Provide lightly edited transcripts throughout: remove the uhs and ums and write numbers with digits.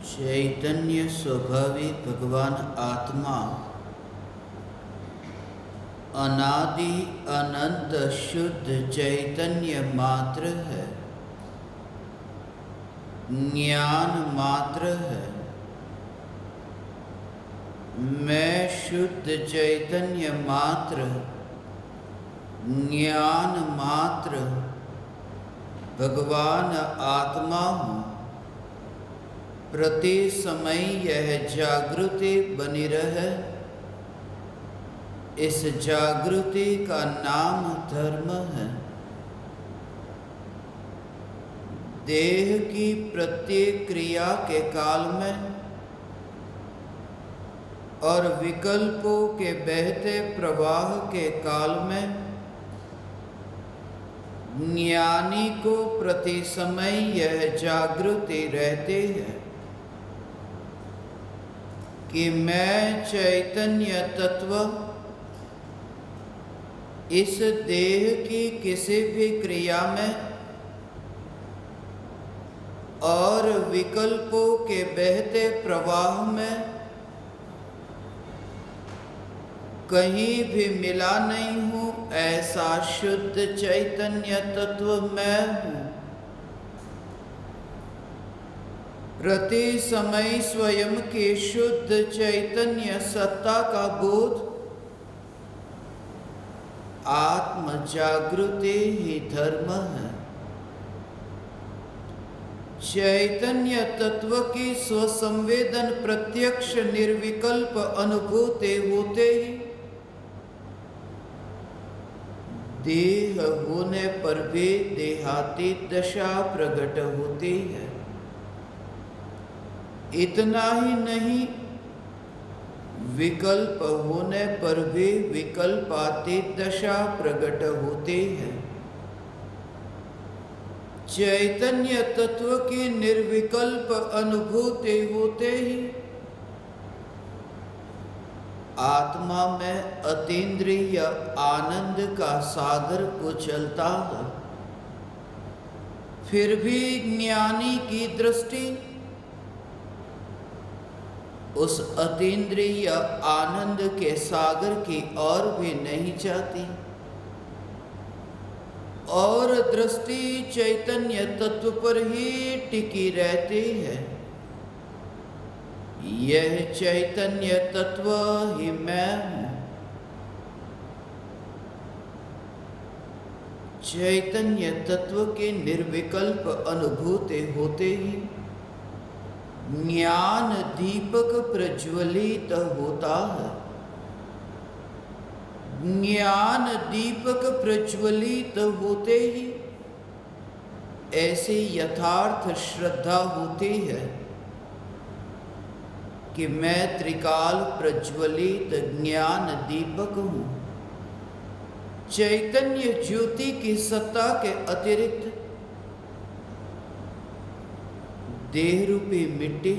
चैतन्य स्वभावी भगवान आत्मा अनादि अनंत शुद्ध चैतन्य मात्र है, ज्ञान मात्र है। मैं शुद्ध चैतन्य मात्र, ज्ञान मात्र भगवान आत्मा हूँ। प्रति समय यह जागृति बनी रहे, इस जागृति का नाम धर्म है। देह की प्रत्येक क्रिया के काल में और विकल्पों के बहते प्रवाह के काल में ज्ञानी को प्रति समय यह जागृति रहती है कि मैं चैतन्य तत्व इस देह की किसी भी क्रिया में और विकल्पों के बहते प्रवाह में कहीं भी मिला नहीं हूँ। ऐसा शुद्ध चैतन्य तत्व मैं हूँ। प्रति समय स्वयं के शुद्ध चैतन्य सत्ता का बोध, आत्म जागृति ही धर्म है। चैतन्य तत्व की स्वसंवेदन प्रत्यक्ष निर्विकल्प अनुभूति होते ही देह होने पर भी देहातीत दशा प्रकट होती है। इतना ही नहीं, विकल्प होने पर भी विकल्पातीत दशा प्रकट होती है। चैतन्य तत्व की निर्विकल्प अनुभूति होते ही आत्मा में अतीन्द्रिय आनंद का सागर उछलता है। फिर भी ज्ञानी की दृष्टि उस अतीन्द्रिय आनंद के सागर की ओर भी नहीं जाती और दृष्टि चैतन्य तत्व पर ही टिकी रहती है। यह चैतन्य तत्व ही मैं हूँ। चैतन्य तत्व की निर्विकल्प अनुभूति होते ही ज्ञान दीपक प्रज्वलित होता है। ज्ञान दीपक प्रज्वलित होते ही ऐसी यथार्थ श्रद्धा होती है कि मैं त्रिकाल प्रज्वलित ज्ञान दीपक हूँ। चैतन्य ज्योति की सत्ता के अतिरिक्त देह रूपी मिट्टी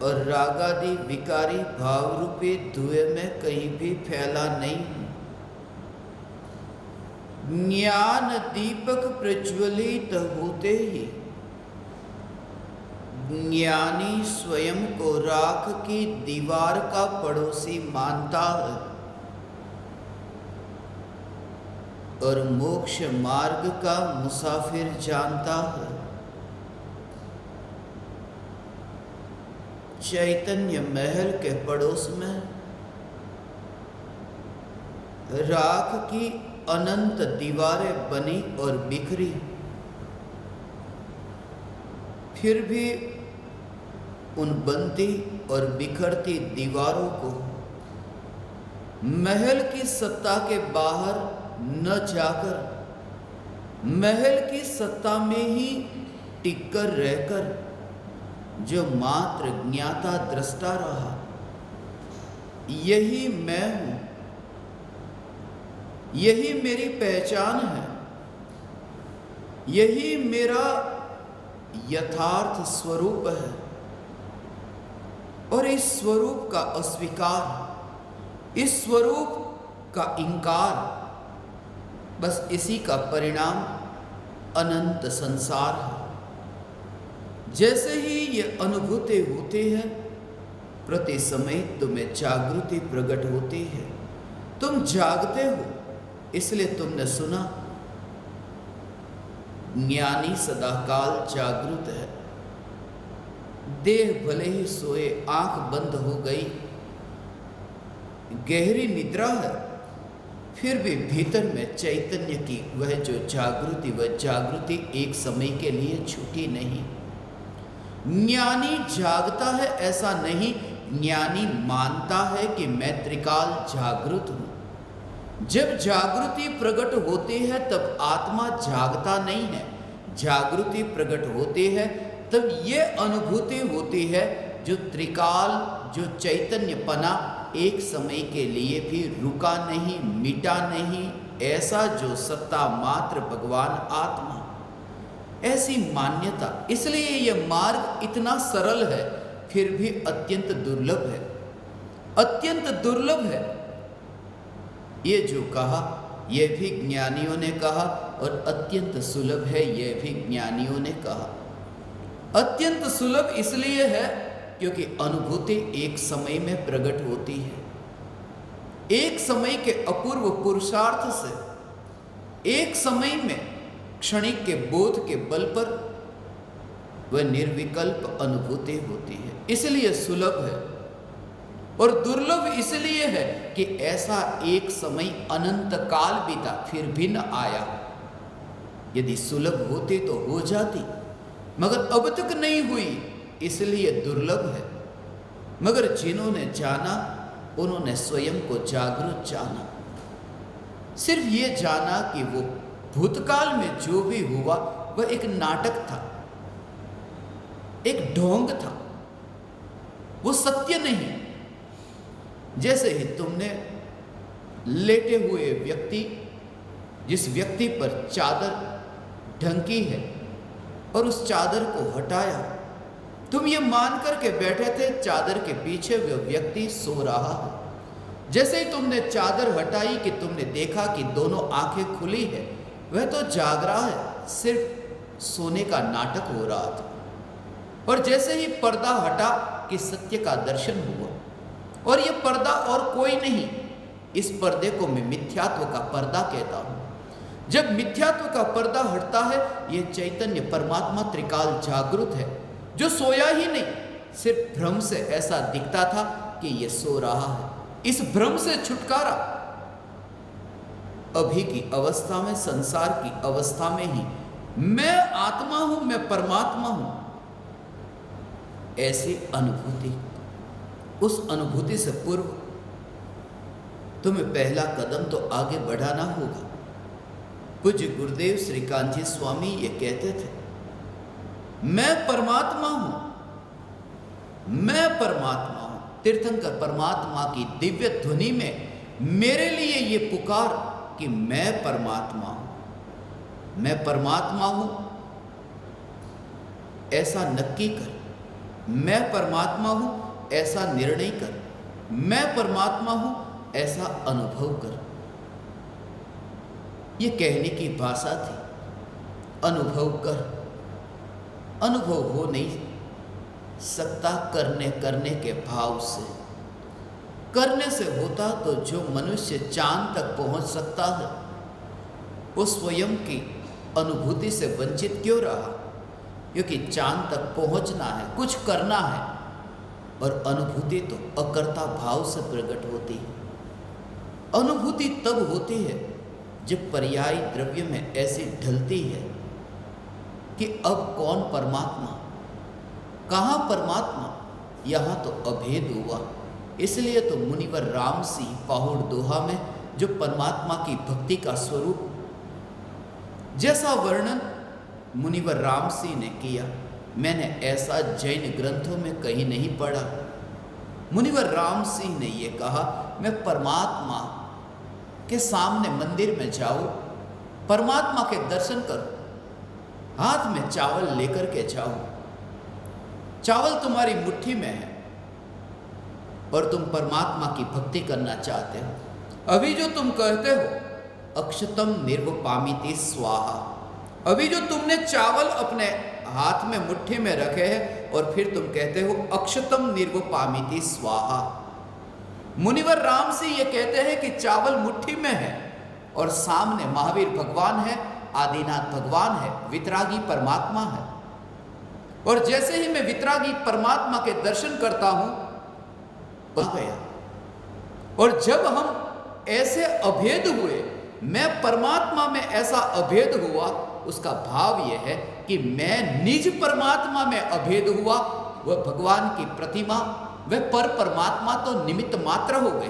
और रागादि विकारी भाव रूपी धुएं में कहीं भी फैला नहीं हूँ। ज्ञान दीपक प्रज्वलित होते ही ज्ञानी स्वयं को राख की दीवार का पड़ोसी मानता है और मोक्ष मार्ग का मुसाफिर जानता है। चैतन्य महल के पड़ोस में राख की अनंत दीवारें बनी और बिखरी, फिर भी उन बनती और बिखरती दीवारों को महल की सत्ता के बाहर न जाकर महल की सत्ता में ही टिककर रहकर जो मात्र ज्ञाता दृष्टा रहा, यही मैं हूँ। यही मेरी पहचान है। यही मेरा यथार्थ स्वरूप है। और इस स्वरूप का अस्वीकार, इस स्वरूप का इंकार, बस इसी का परिणाम अनंत संसार है। जैसे ही ये अनुभूति होती है, प्रति समय तुम्हें जागृति प्रकट होती है। तुम जागते हो, इसलिए तुमने सुना ज्ञानी सदाकाल जागृत है। देह भले ही सोए, आंख बंद हो गई, गहरी निद्रा है, फिर भी भीतर में चैतन्य की वह जो जागृति, वह जागृति एक समय के लिए छूटी नहीं। ज्ञानी जागता है ऐसा नहीं, ज्ञानी मानता है कि मैं त्रिकाल जागृत हूं। जब जागृति प्रकट होती है तब आत्मा जागता नहीं है। जागृति प्रकट होती है तब ये अनुभूति होती है जो त्रिकाल, जो चैतन्यपना एक समय के लिए भी रुका नहीं, मिटा नहीं, ऐसा जो सत्ता मात्र भगवान आत्मा, ऐसी मान्यता। इसलिए यह मार्ग इतना सरल है, फिर भी अत्यंत दुर्लभ है, अत्यंत दुर्लभ है। ये जो कहा यह भी ज्ञानियों ने कहा, और अत्यंत सुलभ है, यह भी ज्ञानियों ने कहा। अत्यंत सुलभ इसलिए है क्योंकि अनुभूति एक समय में प्रकट होती है। एक समय के अपूर्व पुरुषार्थ से, एक समय में क्षणिक के बोध के बल पर वह निर्विकल्प अनुभूति होती है। इसलिए सुलभ है, और दुर्लभ इसलिए है कि ऐसा एक समय अनंत काल बीता फिर भी न आया। यदि सुलभ होती तो हो जाती, मगर अब तक नहीं हुई, इसलिए दुर्लभ है। मगर जिन्होंने जाना उन्होंने स्वयं को जागृत जाना। सिर्फ ये जाना कि वो भूतकाल में जो भी हुआ वह एक नाटक था, एक ढोंग था, वो सत्य नहीं। जैसे ही तुमने लेटे हुए व्यक्ति, जिस व्यक्ति पर चादर ढंकी है, और उस चादर को हटाया, तुम ये मान करके बैठे थे चादर के पीछे वह व्यक्ति सो रहा है। जैसे ही तुमने चादर हटाई कि तुमने देखा कि दोनों आंखें खुली है, वह तो जाग रहा है, सिर्फ सोने का नाटक हो रहा था। और जैसे ही पर्दा हटा कि सत्य का दर्शन हुआ, और यह पर्दा और कोई नहीं, इस पर्दे को मैं मिथ्यात्व का पर्दा कहता हूं। जब मिथ्यात्व का पर्दा हटता है, यह चैतन्य परमात्मा त्रिकाल जागृत है, जो सोया ही नहीं, सिर्फ भ्रम से ऐसा दिखता था कि यह सो रहा है। इस भ्रम से छुटकारा अभी की अवस्था में, संसार की अवस्था में ही मैं आत्मा हूं, मैं परमात्मा हूं, ऐसी अनुभूति, उस अनुभूति से पूर्व तुम्हें पहला कदम तो आगे बढ़ाना होगा। पूज्य गुरुदेव श्री कांची स्वामी ये कहते थे, मैं परमात्मा हूं, मैं परमात्मा हूं। तीर्थंकर परमात्मा की दिव्य ध्वनि में मेरे लिए ये पुकार कि मैं परमात्मा हूं, मैं परमात्मा हूं, ऐसा नक्की कर। मैं परमात्मा हूं, ऐसा निर्णय कर। मैं परमात्मा हूं, ऐसा अनुभव कर। ये कहने की भाषा थी, अनुभव कर। अनुभव हो नहीं सकता करने के भाव से। करने से होता तो जो मनुष्य चांद तक पहुंच सकता है, वो स्वयं की अनुभूति से वंचित क्यों रहा? क्योंकि चांद तक पहुंचना है, कुछ करना है, और अनुभूति तो अकर्ता भाव से प्रकट होती है। अनुभूति तब होती है जब पर्यायी द्रव्य में ऐसी ढलती है कि अब कौन परमात्मा, कहाँ परमात्मा, यहाँ तो अभेद हुआ। इसलिए तो मुनिवर राम सिंह पाहुड़ दोहा में जो परमात्मा की भक्ति का स्वरूप जैसा वर्णन मुनिवर राम सिंह ने किया, मैंने ऐसा जैन ग्रंथों में कहीं नहीं पढ़ा। मुनिवर राम सिंह ने यह कहा, मैं परमात्मा के सामने मंदिर में जाऊं, परमात्मा के दर्शन करूं, हाथ में चावल लेकर के जाऊं। चावल तुम्हारी मुट्ठी में है और तुम परमात्मा की भक्ति करना चाहते हो। अभी जो तुम कहते हो अक्षतम निर्वपामिति स्वाहा, अभी जो तुमने चावल अपने हाथ में मुट्ठी में रखे हैं और फिर तुम कहते हो अक्षतम निर्वपामिति स्वाहा। मुनिवर राम से ये कहते हैं कि चावल मुट्ठी में है और सामने महावीर भगवान है, आदिनाथ भगवान है, वितरागी परमात्मा है। और जैसे ही मैं वितरागी परमात्मा के दर्शन करता हूं आ गया। और जब हम ऐसे अभेद हुए, मैं परमात्मा में ऐसा अभेद हुआ, उसका भाव यह है कि मैं निज परमात्मा में अभेद हुआ। वह भगवान की प्रतिमा, वह पर परमात्मा तो निमित्त मात्र हो गए।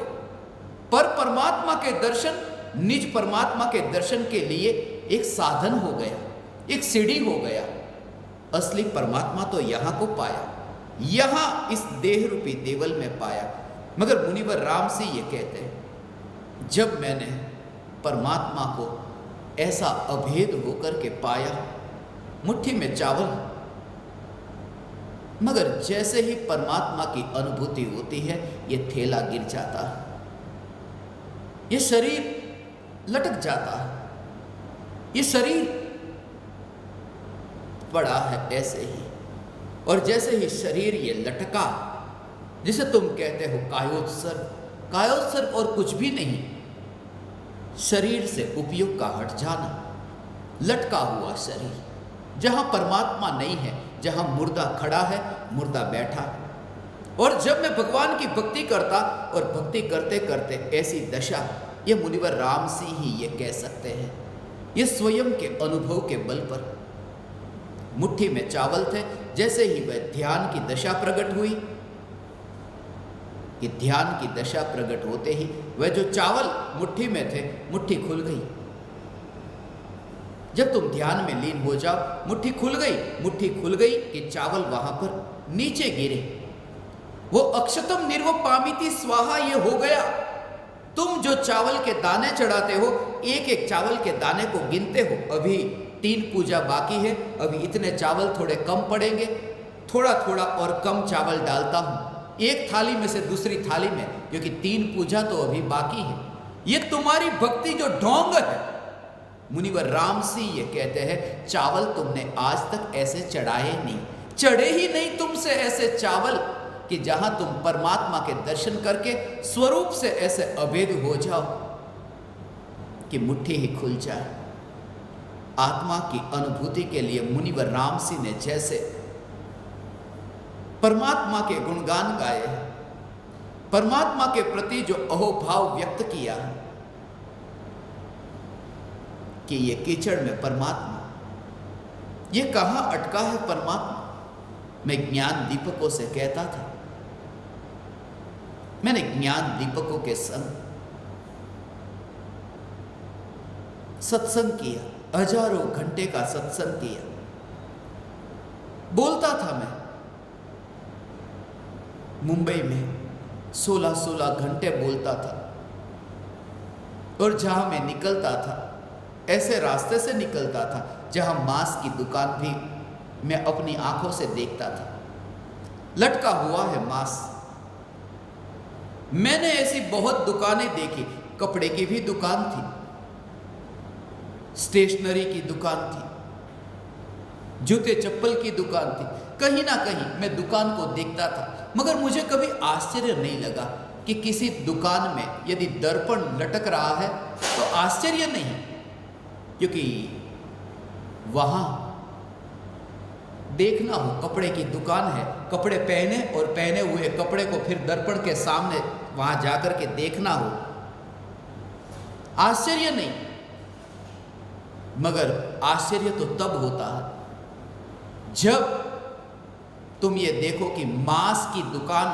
पर परमात्मा के दर्शन निज परमात्मा के दर्शन के लिए एक साधन हो गया, एक सीढ़ी हो गया। असली परमात्मा तो यहां को पाया, यहां इस देह रूपी देवल में पाया। मगर मुनिवर राम से ये कहते हैं, जब मैंने परमात्मा को ऐसा अभेद होकर के पाया, मुट्ठी में चावल, मगर जैसे ही परमात्मा की अनुभूति होती है, ये थैला गिर जाता है, ये शरीर लटक जाता है, ये शरीर पड़ा है ऐसे ही। और जैसे ही शरीर ये लटका, जिसे तुम कहते हो कायोत्सर्ग, कायोत्सर्ग और कुछ भी नहीं, शरीर से उपयोग का हट जाना, लटका हुआ शरीर, जहां परमात्मा नहीं है, जहां मुर्दा खड़ा है, मुर्दा बैठा है। और जब मैं भगवान की भक्ति करता और भक्ति करते करते ऐसी दशा, ये मुनिवर राम सिंह ही ये कह सकते हैं, ये स्वयं के अनुभव के बल पर। मुट्ठी में चावल थे, जैसे ही वह ध्यान की दशा प्रकट हुई, कि ध्यान की दशा प्रकट होते ही वह जो चावल मुट्ठी में थे, मुट्ठी खुल गई। जब तुम ध्यान में लीन हो जाओ, मुट्ठी खुल गई, मुट्ठी खुल गई कि चावल वहां पर नीचे गिरे। वो अक्षतम निर्वपामिति स्वाहा ये हो गया। तुम जो चावल के दाने चढ़ाते हो, एक एक चावल के दाने को गिनते हो, अभी 3 पूजा बाकी है, अभी इतने चावल थोड़े कम पड़ेंगे, थोड़ा थोड़ा और कम चावल डालता हूं एक थाली में से दूसरी थाली में, क्योंकि 3 पूजा तो अभी बाकी है। ये तुम्हारी भक्ति जो ढोंग है। मुनिवर राम सिंह ये कहते हैं, चावल तुमने आज तक ऐसे चढ़ाए नहीं, चढ़े ही नहीं तुमसे ऐसे चावल कि जहां तुम परमात्मा के दर्शन करके स्वरूप से ऐसे अभेद हो जाओ कि मुट्ठी ही खुल जाए। आत्मा की अनुभूति के लिए मुनिवर राम सिंह ने जैसे परमात्मा के गुणगान गाए, परमात्मा के प्रति जो अहोभाव व्यक्त किया है कि ये कीचड़ में परमात्मा, ये कहां अटका है परमात्मा। मैं ज्ञान दीपकों से कहता था, मैंने ज्ञान दीपकों के संग सत्संग किया, हजारों घंटे का सत्संग किया। बोलता था मैं मुंबई में 16-16 घंटे बोलता था। और जहां मैं निकलता था, ऐसे रास्ते से निकलता था जहां मांस की दुकान भी मैं अपनी आंखों से देखता था, लटका हुआ है मांस। मैंने ऐसी बहुत दुकानें देखी, कपड़े की भी दुकान थी, स्टेशनरी की दुकान थी, जूते चप्पल की दुकान थी। कहीं ना कहीं मैं दुकान को देखता था, मगर मुझे कभी आश्चर्य नहीं लगा कि किसी दुकान में यदि दर्पण लटक रहा है तो आश्चर्य नहीं, क्योंकि वहां देखना हो, कपड़े की दुकान है, कपड़े पहने और पहने हुए कपड़े को फिर दर्पण के सामने वहां जाकर के देखना हो, आश्चर्य नहीं। मगर आश्चर्य तो तब होता है जब तुम ये देखो कि मांस की दुकान,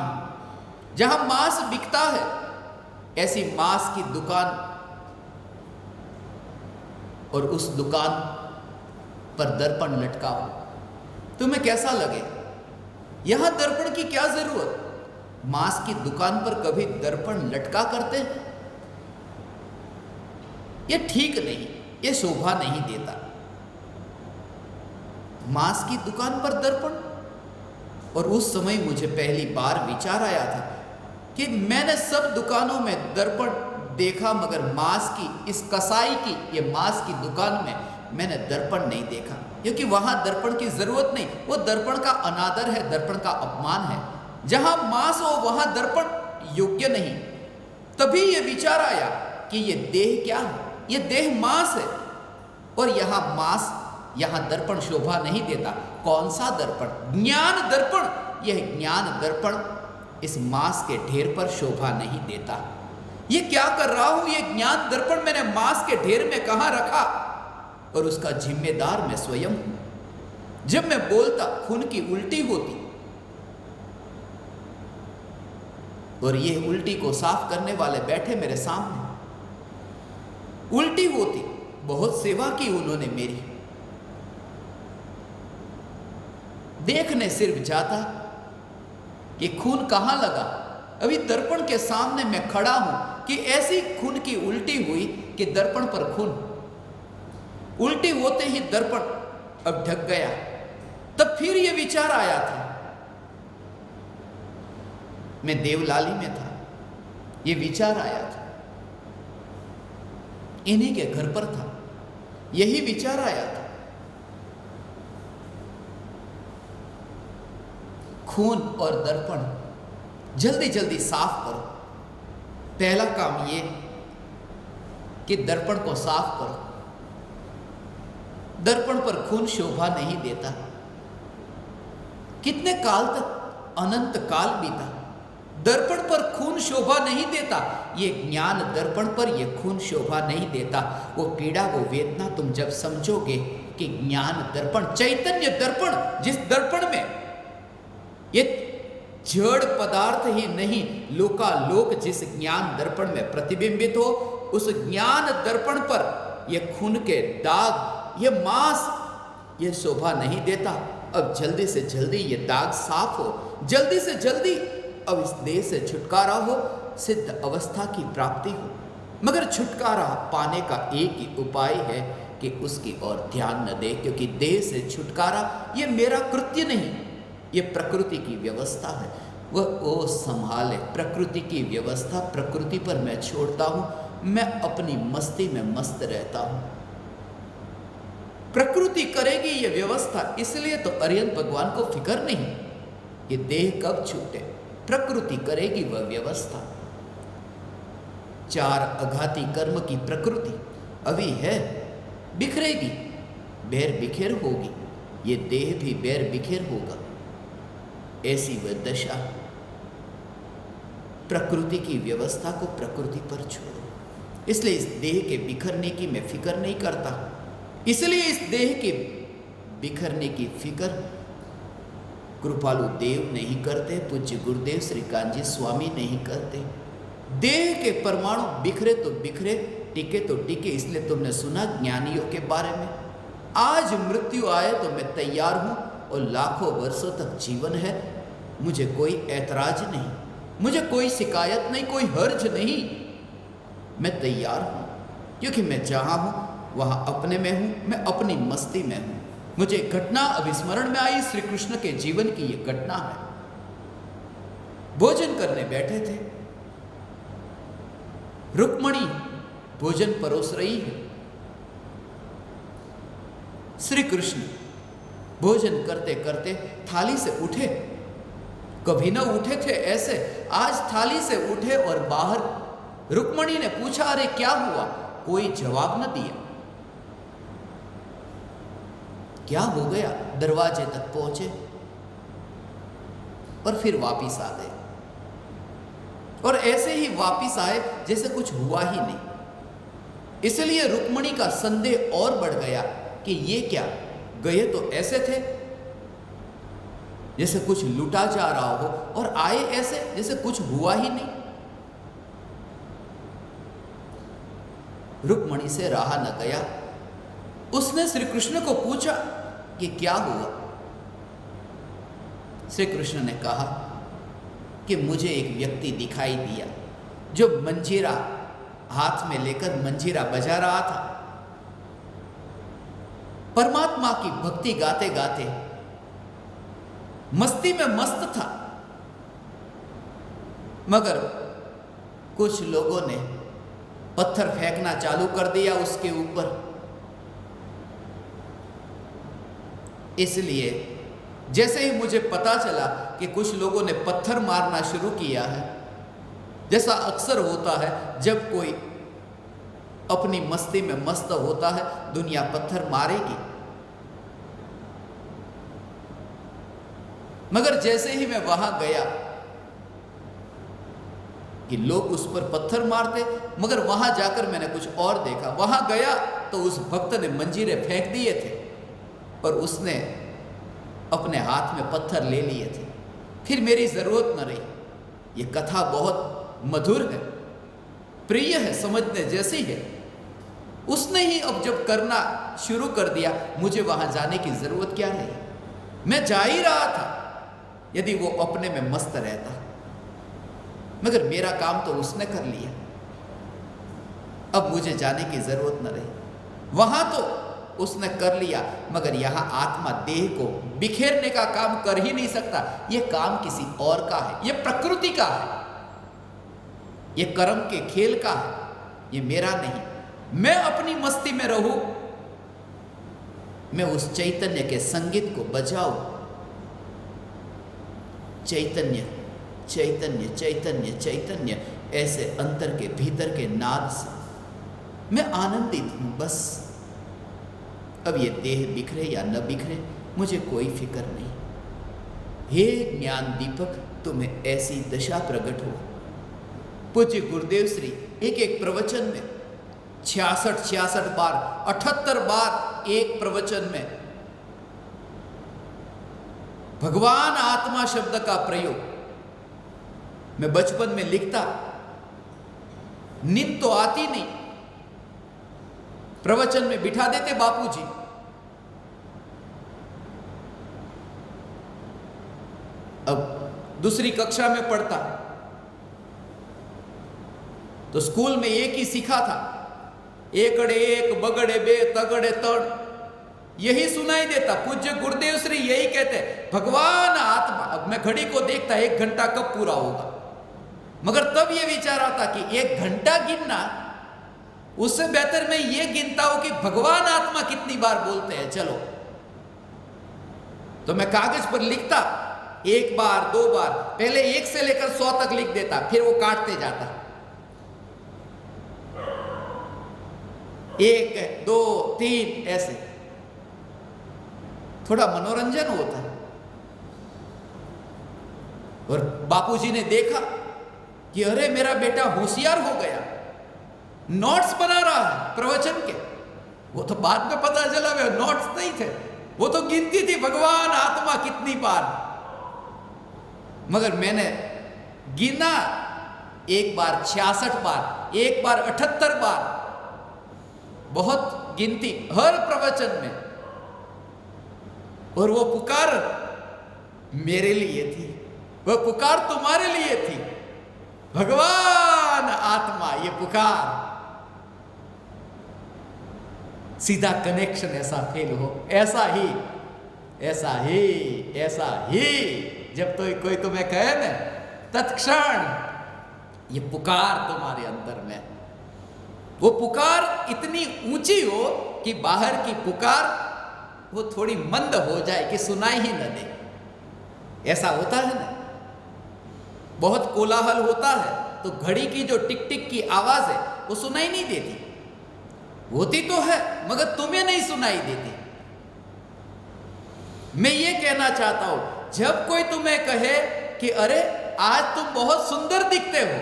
जहां मांस बिकता है, ऐसी मांस की दुकान, और उस दुकान पर दर्पण लटका हो, तुम्हें कैसा लगे? यहां दर्पण की क्या जरूरत? मांस की दुकान पर कभी दर्पण लटका करते? यह ठीक नहीं, यह शोभा नहीं देता। मांस की दुकान पर दर्पण। और उस समय मुझे पहली बार विचार आया था कि मैंने सब दुकानों में दर्पण देखा, मगर मांस की, इस कसाई की, ये मांस की दुकान में मैंने दर्पण नहीं देखा, क्योंकि वहां दर्पण की जरूरत नहीं, वो दर्पण का अनादर है, दर्पण का अपमान है। जहां मांस हो वहां दर्पण योग्य नहीं। तभी ये विचार आया कि ये देह क्या है, ये देह मांस है, और यहां मांस, यहां दर्पण शोभा नहीं देता। कौन सा दर्पण? ज्ञान दर्पण। यह ज्ञान दर्पण इस मांस के ढेर पर शोभा नहीं देता। ये क्या कर रहा हूं? ये ज्ञान दर्पण मैंने मांस के ढेर में कहां रखा, और उसका जिम्मेदार मैं स्वयं हूं। जब मैं बोलता खून की उल्टी होती, और ये उल्टी को साफ करने वाले बैठे मेरे सामने, उल्टी होती, बहुत सेवा की उन्होंने मेरी, देखने सिर्फ जाता कि खून कहां लगा। अभी दर्पण के सामने मैं खड़ा हूं कि ऐसी खून की उल्टी हुई कि दर्पण पर खून, उल्टी होते ही दर्पण अब ढक गया। तब फिर यह विचार आया था, मैं देवलाली में था, ये विचार आया था, इन्हीं के घर पर था, यही विचार आया था। खून और दर्पण जल्दी जल्दी साफ करो। पहला काम ये कि दर्पण को साफ करो। दर्पण पर खून शोभा नहीं देता। कितने काल तक, अनंत काल बीता, दर्पण पर खून शोभा नहीं देता। ये ज्ञान दर्पण पर ये खून शोभा नहीं देता। वो पीड़ा, वो वेदना तुम जब समझोगे कि ज्ञान दर्पण, चैतन्य दर्पण, जिस दर्पण में ये जड़ पदार्थ ही नहीं, लोकालोक जिस ज्ञान दर्पण में प्रतिबिंबित हो, उस ज्ञान दर्पण पर ये खून के दाग, ये मांस, ये शोभा नहीं देता। अब जल्दी से जल्दी ये दाग साफ हो, जल्दी से जल्दी अब इस देह से छुटकारा हो, सिद्ध अवस्था की प्राप्ति हो। मगर छुटकारा पाने का एक ही उपाय है कि उसकी ओर ध्यान न दे, क्योंकि देह से छुटकारा ये मेरा कृत्य नहीं, ये प्रकृति की व्यवस्था है। वह ओ संभाले प्रकृति की व्यवस्था, प्रकृति पर मैं छोड़ता हूं। मैं अपनी मस्ती में मस्त रहता हूं। प्रकृति करेगी ये व्यवस्था, इसलिए तो अरिहंत भगवान को फिक्र नहीं ये देह कब छूटे, प्रकृति करेगी वह व्यवस्था। चार अघाती कर्म की प्रकृति अभी है, बिखरेगी, बेर बिखेर होगी, ये देह भी बेर बिखेर होगा। ऐसी वह दशा। प्रकृति की व्यवस्था को प्रकृति पर छोड़ो। इसलिए इस देह के बिखरने की मैं फिक्र नहीं करता। इसलिए इस देह के बिखरने की फिक्र कृपालु देव नहीं करते, पूज्य गुरुदेव श्री कांजी स्वामी नहीं करते। देह के परमाणु बिखरे तो बिखरे, टिके तो टिके। इसलिए तुमने सुना ज्ञानियों के बारे में, आज मृत्यु आए तो मैं तैयार हूं, और लाखों वर्षों तक जीवन है, मुझे कोई ऐतराज नहीं, मुझे कोई शिकायत नहीं, कोई हर्ज नहीं। मैं तैयार हूं, क्योंकि मैं जहां हूं वहां अपने में हूं, मैं अपनी मस्ती में हूं। मुझे घटना अभिस्मरण में आई, श्री कृष्ण के जीवन की यह घटना है। भोजन करने बैठे थे, रुक्मणी भोजन परोस रही है। श्री कृष्ण भोजन करते करते थाली से उठे। कभी न उठे थे ऐसे, आज थाली से उठे और बाहर रुक्मणी ने पूछा, अरे क्या हुआ? कोई जवाब न दिया। क्या हो गया? दरवाजे तक पहुंचे और फिर वापिस आ गए, और ऐसे ही वापिस आए जैसे कुछ हुआ ही नहीं। इसलिए रुक्मणी का संदेह और बढ़ गया कि ये क्या, गए तो ऐसे थे जैसे कुछ लूटा जा रहा हो, और आए ऐसे जैसे कुछ हुआ ही नहीं। रुक्मणी से रहा न गया। उसने श्री कृष्ण को पूछा कि क्या हुआ। श्री कृष्ण ने कहा कि मुझे एक व्यक्ति दिखाई दिया जो मंजीरा हाथ में लेकर मंजीरा बजा रहा था। परमात्मा की भक्ति गाते गाते मस्ती में मस्त था। मगर कुछ लोगों ने पत्थर फेंकना चालू कर दिया उसके ऊपर। इसलिए जैसे ही मुझे पता चला कि कुछ लोगों ने पत्थर मारना शुरू किया है, जैसा अक्सर होता है जब कोई अपनी मस्ती में मस्त होता है, दुनिया पत्थर मारेगी। मगर जैसे ही मैं वहां गया कि लोग उस पर पत्थर मारते, मगर वहां जाकर मैंने कुछ और देखा। वहां गया तो उस भक्त ने मंजीरे फेंक दिए थे और उसने अपने हाथ में पत्थर ले लिए थे। फिर मेरी जरूरत न रही। ये कथा बहुत मधुर है, प्रिय है, समझने जैसी है। उसने ही अब जब करना शुरू कर दिया, मुझे वहां जाने की जरूरत क्या रही। मैं जा ही रहा था यदि वो अपने में मस्त रहता, मगर मेरा काम तो उसने कर लिया। अब मुझे जाने की जरूरत न रही। वहां तो उसने कर लिया, मगर यहां आत्मा देह को बिखेरने का काम कर ही नहीं सकता। यह काम किसी और का है, यह प्रकृति का है, यह कर्म के खेल का है, यह मेरा नहीं। मैं अपनी मस्ती में रहूं, मैं उस चैतन्य के संगीत को बजाऊं। चैतन्य चैतन्य चैतन्य चैतन्य, ऐसे अंतर के भीतर के नाद से मैं आनंदित हूं। बस अब ये देह बिखरे या न बिखरे, मुझे कोई फिक्र नहीं। हे ज्ञान दीपक, तुम्हें ऐसी दशा प्रकट हो। पूज्य गुरुदेव श्री एक एक प्रवचन में 66 बार, 78 बार एक प्रवचन में भगवान आत्मा शब्द का प्रयोग। मैं बचपन में लिखता, नींद तो आती नहीं, प्रवचन में बिठा देते बापूजी। अब दूसरी कक्षा में पढ़ता तो स्कूल में एक ही सीखा था, एकड़े एक बगड़े बे तगड़े तड़, यही सुनाई देता। पूज्य गुरुदेव श्री यही कहते, भगवान आत्मा। अब मैं घड़ी को देखता 1 घंटा कब पूरा होगा, मगर तब यह विचार आता कि 1 घंटा गिनना, उससे बेहतर मैं ये गिनता हूं कि भगवान आत्मा कितनी बार बोलते हैं। चलो, तो मैं कागज पर लिखता 1 बार 2 बार, पहले 1 से लेकर 100 तक लिख देता, फिर वो काटते जाता। 1 2 3 ऐसे, थोड़ा मनोरंजन होता है। और बापूजी ने देखा कि अरे मेरा बेटा होशियार हो गया, नोट्स बना रहा है प्रवचन के। वो तो बाद में पता चला वे नोट्स नहीं थे, वो तो गिनती थी भगवान आत्मा कितनी बार। मगर मैंने गिना 1 बार 66 बार, 1 बार 78 बार, बहुत गिनती हर प्रवचन में। और वो पुकार मेरे लिए थी, वह पुकार तुम्हारे लिए थी। भगवान आत्मा, ये पुकार, सीधा कनेक्शन ऐसा फील हो। ऐसा ही ऐसा ही ऐसा ही जब तो कोई तुम्हें कहे ना, तत्क्षण ये पुकार तुम्हारे अंदर में, वो पुकार इतनी ऊंची हो कि बाहर की पुकार वो थोड़ी मंद हो जाए कि सुनाई ही न दे। ऐसा होता है ना, बहुत कोलाहल होता है तो घड़ी की जो टिक टिक की आवाज है वो सुनाई नहीं देती, होती तो है मगर तुम्हें नहीं सुनाई देती। मैं ये कहना चाहता हूं, जब कोई तुम्हें कहे कि अरे आज तुम बहुत सुंदर दिखते हो,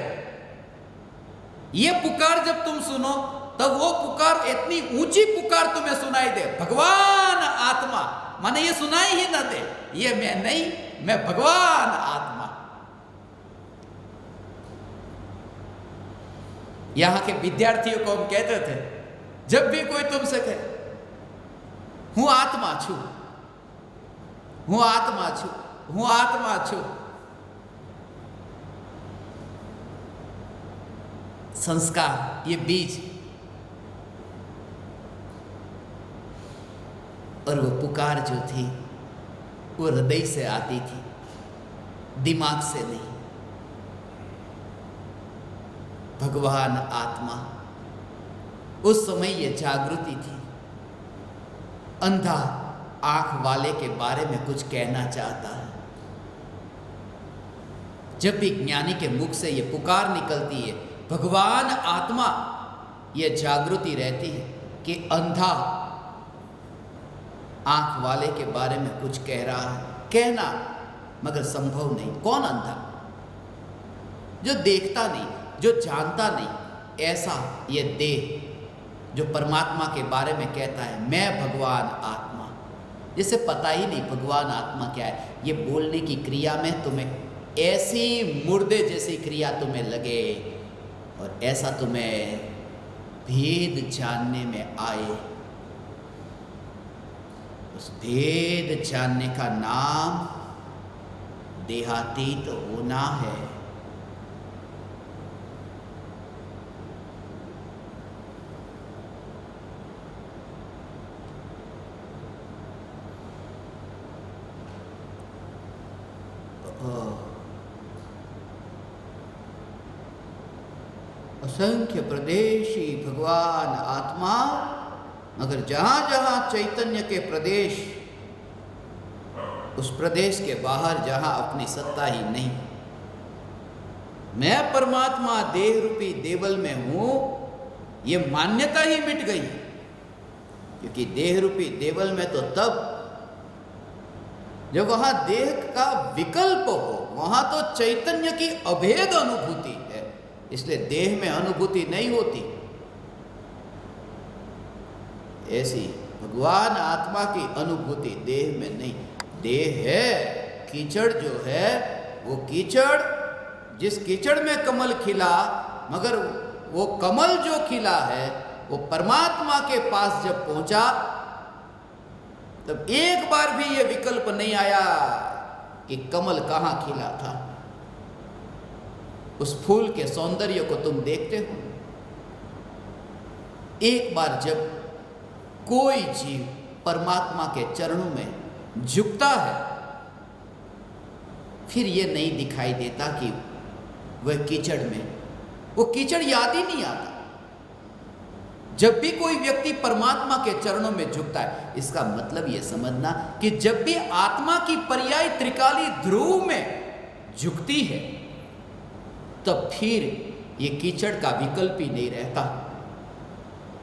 ये पुकार जब तुम सुनो तब वो पुकार इतनी ऊंची पुकार तुम्हें सुनाई दे, भगवान आत्मा, माने ये सुनाई ही ना दे, ये मैं नहीं, मैं भगवान आत्मा। यहां के विद्यार्थियों को हम कहते थे, जब भी कोई तुमसे कहे हूं आत्मा छू, हूं आत्मा छू, हूं आत्मा छू, संस्कार, ये बीज, और वो पुकार जो थी वो हृदय से आती थी, दिमाग से नहीं। भगवान आत्मा, उस समय ये जागृति थी। अंधा आंख वाले के बारे में कुछ कहना चाहता है। जब भी ज्ञानी के मुख से ये पुकार निकलती है, भगवान आत्मा, ये जागृति रहती है कि अंधा आंख वाले के बारे में कुछ कह रहा है। कहना मगर संभव नहीं। कौन अंधा? जो देखता नहीं, जो जानता नहीं। ऐसा ये देह जो परमात्मा के बारे में कहता है, मैं भगवान आत्मा, जिसे पता ही नहीं भगवान आत्मा क्या है। ये बोलने की क्रिया में तुम्हें ऐसी मुर्दे जैसी क्रिया तुम्हें लगे और ऐसा तुम्हें भेद जानने में आए। उस भेद जानने का नाम देहातीत होना है। असंख्य प्रदेशी भगवान आत्मा, मगर जहां जहां चैतन्य के प्रदेश, उस प्रदेश के बाहर जहां अपनी सत्ता ही नहीं। मैं परमात्मा देह रूपी देवल में हूं, ये मान्यता ही मिट गई। क्योंकि देह रूपी देवल में तो तब जब वहां देह का विकल्प हो, वहां तो चैतन्य की अभेद अनुभूति है, इसलिए देह में अनुभूति नहीं होती। ऐसी भगवान आत्मा की अनुभूति देह में नहीं। देह है, कीचड़ जो है वो कीचड़, जिस कीचड़ में कमल खिला, मगर वो कमल जो खिला है वो परमात्मा के पास जब पहुंचा तब एक बार भी ये विकल्प नहीं आया कि कमल कहां खिला था। उस फूल के सौंदर्य को तुम देखते हो। एक बार जब कोई जीव परमात्मा के चरणों में झुकता है, फिर ये नहीं दिखाई देता कि वह कीचड़ में, वो कीचड़ याद ही नहीं आता। जब भी कोई व्यक्ति परमात्मा के चरणों में झुकता है, इसका मतलब यह समझना कि जब भी आत्मा की पर्याय त्रिकाली ध्रुव में झुकती है, तब फिर ये कीचड़ का विकल्प ही नहीं रहता।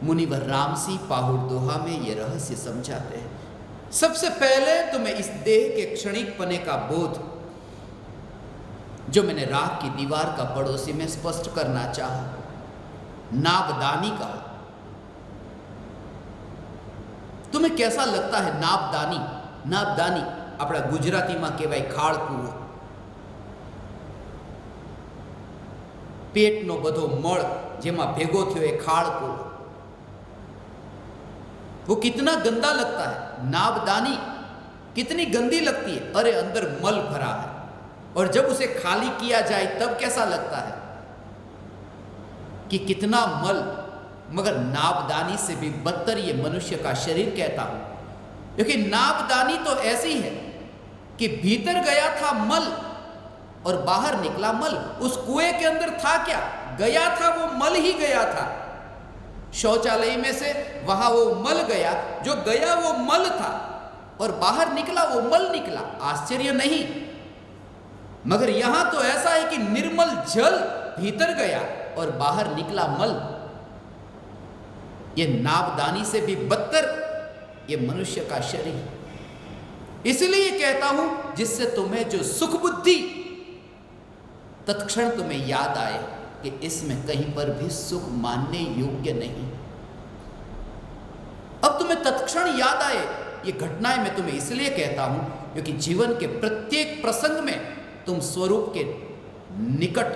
मुनिवर रामसी पाहुड़ दोहा में ये रहस्य समझाते हैं। सबसे पहले तुम्हें इस देह के क्षणिक पने का बोध, जो मैंने राख की दीवार का पड़ोसी में स्पष्ट करना चाहा, नाबदानी का। तुम्हें कैसा लगता है नाबदानी? नाबदानी अपना गुजराती में कहेवाय खाड़कूવો। पेटनो बधो मळ जेमा भेगो थयो ए खाड़कूવો, वो कितना गंदा लगता है। नाबदानी कितनी गंदी लगती है। अरे अंदर मल भरा है, और जब उसे खाली किया जाए तब कैसा लगता है कि कितना मल। मगर नाबदानी से भी बदतर ये मनुष्य का शरीर कहता हूं, क्योंकि नाबदानी तो ऐसी है कि भीतर गया था मल और बाहर निकला मल। उस कुएं के अंदर था क्या? गया था वो मल ही गया था। शौचालय में से वहां वो मल गया, जो गया वो मल था, और बाहर निकला वो मल निकला। आश्चर्य नहीं। मगर यहां तो ऐसा है कि निर्मल जल भीतर गया और बाहर निकला मल। ये नाबदानी से भी बदतर ये मनुष्य का शरीर। इसलिए कहता हूं, जिससे तुम्हें जो सुख बुद्धि तत्क्षण तुम्हें याद आए कि इसमें कहीं पर भी सुख मानने योग्य नहीं। अब तुम्हें तत्क्षण याद आए ये घटनाएं मैं तुम्हें इसलिए कहता हूं क्योंकि जीवन के प्रत्येक प्रसंग में तुम स्वरूप के निकट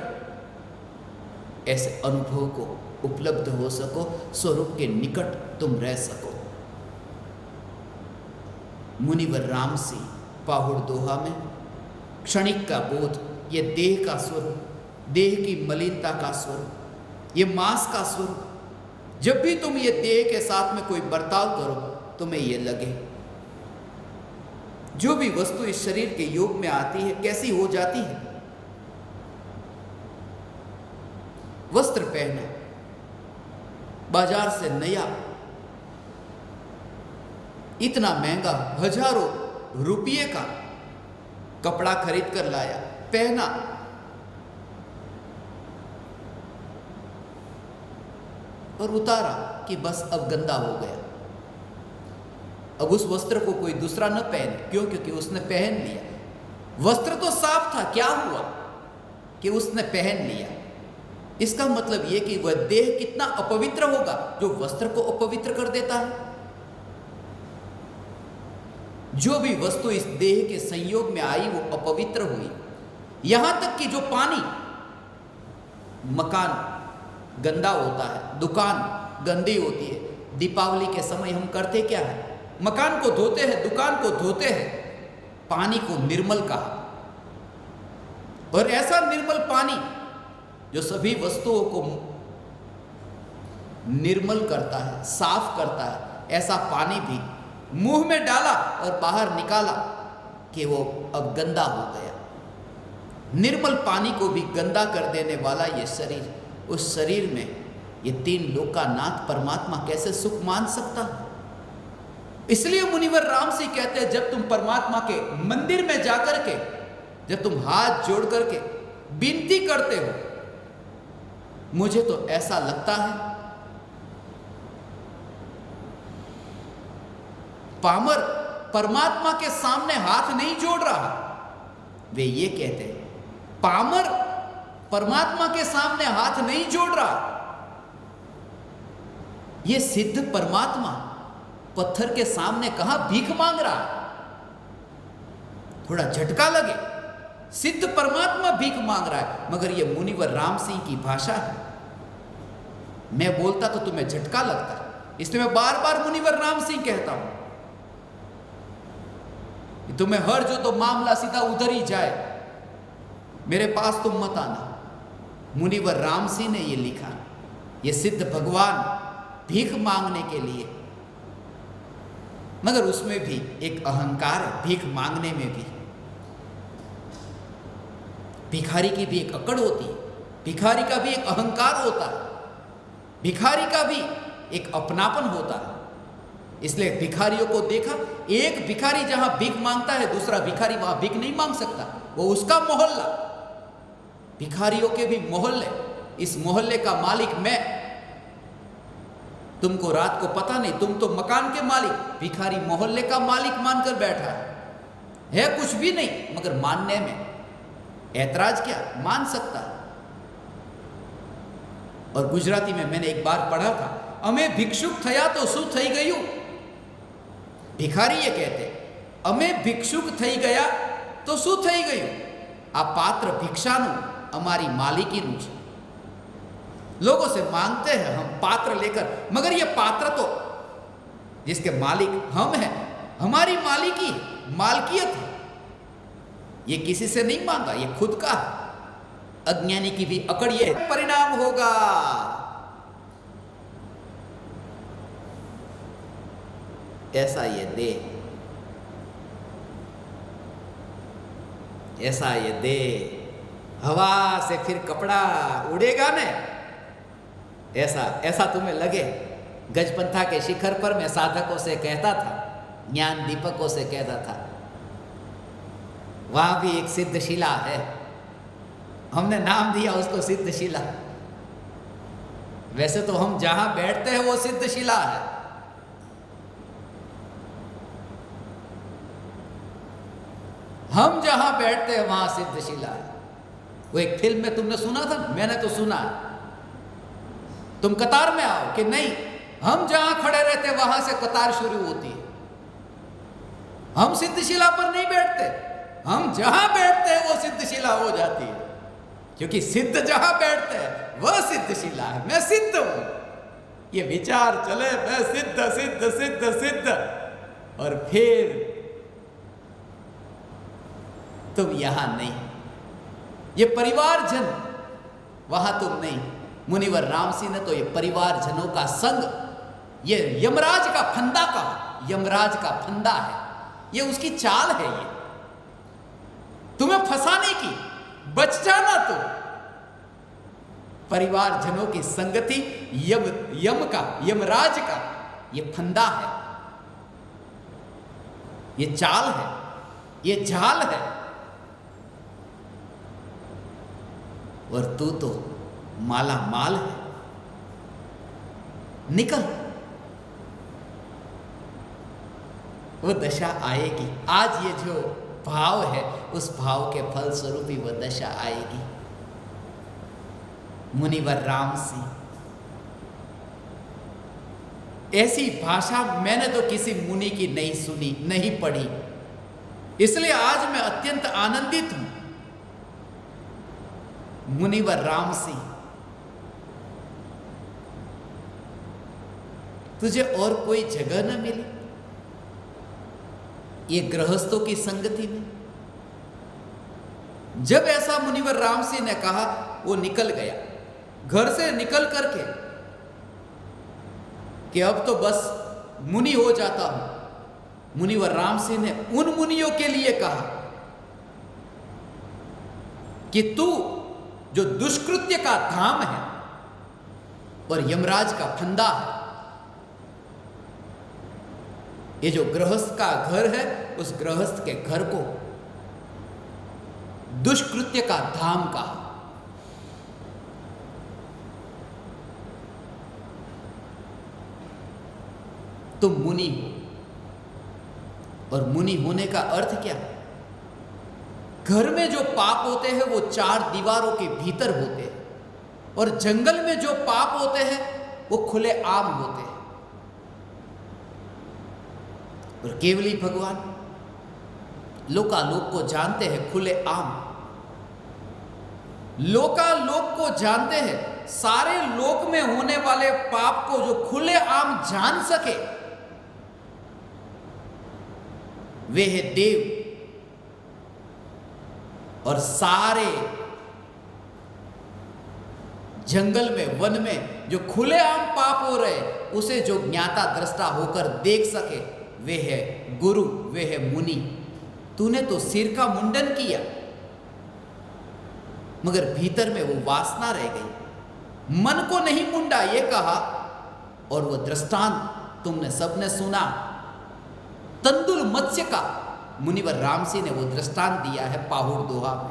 ऐसे अनुभव को उपलब्ध हो सको, स्वरूप के निकट तुम रह सको। मुनिवर रामसी पाहुड़ दोहा में क्षणिक का बोध, ये देह का स्वरूप, देह की मलिनता का स्वरूप, ये मांस का स्वरूप। जब भी तुम ये देह के साथ में कोई बर्ताव करो, तुम्हें ये लगे जो भी वस्तु इस शरीर के योग में आती है कैसी हो जाती है। वस्त्र पहना, बाजार से नया, इतना महंगा हजारों रुपये का कपड़ा खरीद कर लाया, पहना, और उतारा कि बस अब गंदा हो गया। अब उस वस्त्र को कोई दूसरा न पहने, क्यों? क्योंकि उसने पहन लिया। वस्त्र तो साफ था, क्या हुआ कि उसने पहन लिया। इसका मतलब यह कि वह देह कितना अपवित्र होगा जो वस्त्र को अपवित्र कर देता है। जो भी वस्तु इस देह के संयोग में आई वो अपवित्र हुई। यहां तक कि जो पानी, मकान गंदा होता है, दुकान गंदी होती है। दीपावली के समय हम करते क्या है? मकान को धोते हैं, दुकान को धोते हैं, पानी को निर्मल कहा। और ऐसा निर्मल पानी जो सभी वस्तुओं को निर्मल करता है, साफ करता है, ऐसा पानी भी मुंह में डाला और बाहर निकाला कि वो अब गंदा हो गया। निर्मल पानी को भी गंदा कर देने वाला ये शरीर, उस शरीर में ये तीन लोक का नाथ परमात्मा कैसे सुख मान सकता है? इसलिए मुनिवर राम सिंह कहते हैं, जब तुम परमात्मा के मंदिर में जाकर के, जब तुम हाथ जोड़ करके विनती करते हो, मुझे तो ऐसा लगता है पामर परमात्मा के सामने हाथ नहीं जोड़ रहा। वे ये कहते हैं, पामर परमात्मा के सामने हाथ नहीं जोड़ रहा। ये सिद्ध परमात्मा पत्थर के सामने कहां भीख मांग रहा है? थोड़ा झटका लगे, सिद्ध परमात्मा भीख मांग रहा है, मगर ये मुनिवर राम सिंह की भाषा है। मैं बोलता तो तुम्हें झटका लगता, इसलिए मैं बार बार मुनिवर राम सिंह कहता हूं। तुम्हें हर्ज हो तो मामला सीधा उधर ही जाए, मेरे पास तुम मत आना। मुनिवर राम सिंह ने ये लिखा, ये सिद्ध भगवान भीख मांगने के लिए, मगर उसमें भी एक अहंकार है। भीख मांगने में भी भिखारी की भी एक अकड़ होती है, भिखारी का भी एक अहंकार होता है, भिखारी का भी एक अपनापन होता है। इसलिए भिखारियों को देखा, एक भिखारी जहां भीख मांगता है, दूसरा भिखारी वहां भीख नहीं मांग सकता, वो उसका मोहल्ला। भिखारियों के भी मोहल्ले, इस मोहल्ले का मालिक मैं। तुमको रात को पता नहीं, तुम तो मकान के मालिक, भिखारी मोहल्ले का मालिक मानकर बैठा है कुछ भी नहीं, मगर मानने में ऐतराज क्या, मान सकता है। और गुजराती में मैंने एक बार पढ़ा था, अमे भिक्षुक थया तो शू थई गयु। भिखारी ये कहते, अमे भिक्षुक थई गया तो शू थई गयु। आ पात्र भिक्षानु अमारी मालिकीनु छे। लोगों से मांगते हैं हम पात्र लेकर, मगर ये पात्र तो जिसके मालिक हम हैं, हमारी मालिकी, मालकियत है, ये किसी से नहीं मांगा, ये खुद का है। अज्ञानी की भी अकड़ ये परिणाम होगा। ऐसा ये देह, ऐसा ये देह, हवा से फिर कपड़ा उड़ेगा ने, ऐसा तुम्हें लगे। गजपंथा के शिखर पर मैं साधकों से कहता था, ज्ञान दीपकों से कहता था, वहां भी एक सिद्धशिला है, हमने नाम दिया उसको सिद्धशिला। वैसे तो हम जहां बैठते हैं वो सिद्धशिला है। हम जहां बैठते हैं वहां सिद्धशिला है। वो एक फिल्म में तुमने सुना था, मैंने तो सुना है, तुम कतार में आओ कि नहीं, हम जहां खड़े रहते वहां से कतार शुरू होती है। हम सिद्धशिला पर नहीं बैठते, हम जहां बैठते हैं वो सिद्धशिला हो जाती है, क्योंकि सिद्ध जहां बैठते हैं वह सिद्धशिला है। मैं सिद्ध हूं, ये विचार चले, मैं सिद्ध सिद्ध सिद्ध सिद्ध, और फिर तुम यहां नहीं, ये परिवारजन वहां तुम नहीं। मुनिवर राम सिंह ने तो ये परिवारजनों का संग, ये यमराज का फंदा कहा, यमराज का फंदा है, ये उसकी चाल है, ये तुम्हें फंसाने की, बच जाना तुम। परिवारजनों की संगति यम का, यमराज का ये फंदा है। ये चाल है, ये झाल है, और तू तो माला माल है। निकल, वो दशा आएगी। आज ये जो भाव है, उस भाव के फल स्वरूप ही वह दशा आएगी। मुनिवर राम सिंह, ऐसी भाषा मैंने तो किसी मुनि की नहीं सुनी, नहीं पढ़ी, इसलिए आज मैं अत्यंत आनंदित हूं। मुनिवर राम सिंह, तुझे और कोई जगह न मिली ये गृहस्थों की संगति में? जब ऐसा मुनिवर राम सिंह ने कहा, वो निकल गया घर से, निकल करके कि अब तो बस मुनि हो जाता हूं। मुनिवर राम सिंह ने उन मुनियों के लिए कहा कि तू जो दुष्कृत्य का धाम है और यमराज का फंदा है, ये जो गृहस्थ का घर है, उस गृहस्थ के घर को दुष्कृत्य का धाम कहा। तुम मुनि हो, और मुनि होने का अर्थ क्या? घर में जो पाप होते हैं वो चार दीवारों के भीतर होते हैं, और जंगल में जो पाप होते हैं वो खुले आम होते हैं। और केवली भगवान लोकालोक को जानते हैं, खुले आम लोकालोक को जानते हैं। सारे लोक में होने वाले पाप को जो खुले आम जान सके, वे है देव। और सारे जंगल में, वन में जो खुलेआम पाप हो रहे, उसे जो ज्ञाता दृष्टा होकर देख सके, वे है गुरु, वे है मुनि। तूने तो सिर का मुंडन किया, मगर भीतर में वो वासना रह गई। मन को नहीं मुंडा, ये कहा। और वो दृष्टांत तुमने सबने सुना, तंदुल मत्स्य का। मुनिवर राम सिंह ने वो दृष्टांत दिया है पाहुड़ दोहा में।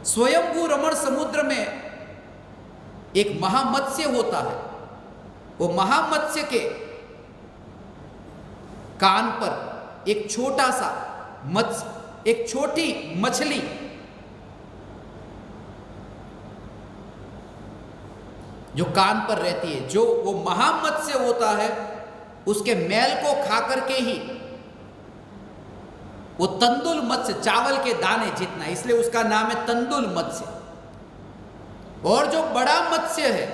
स्वयंभू रमण समुद्र में एक महामत्स्य होता है। वो महामत्स्य के कान पर एक छोटा सा मत्स्य, एक छोटी मछली जो कान पर रहती है, जो वो महामत्स्य होता है, उसके मैल को खा करके ही वो तंदुल मत्स्य, चावल के दाने जितना, इसलिए उसका नाम है तंदुल मत्स्य। और जो बड़ा मत्स्य है,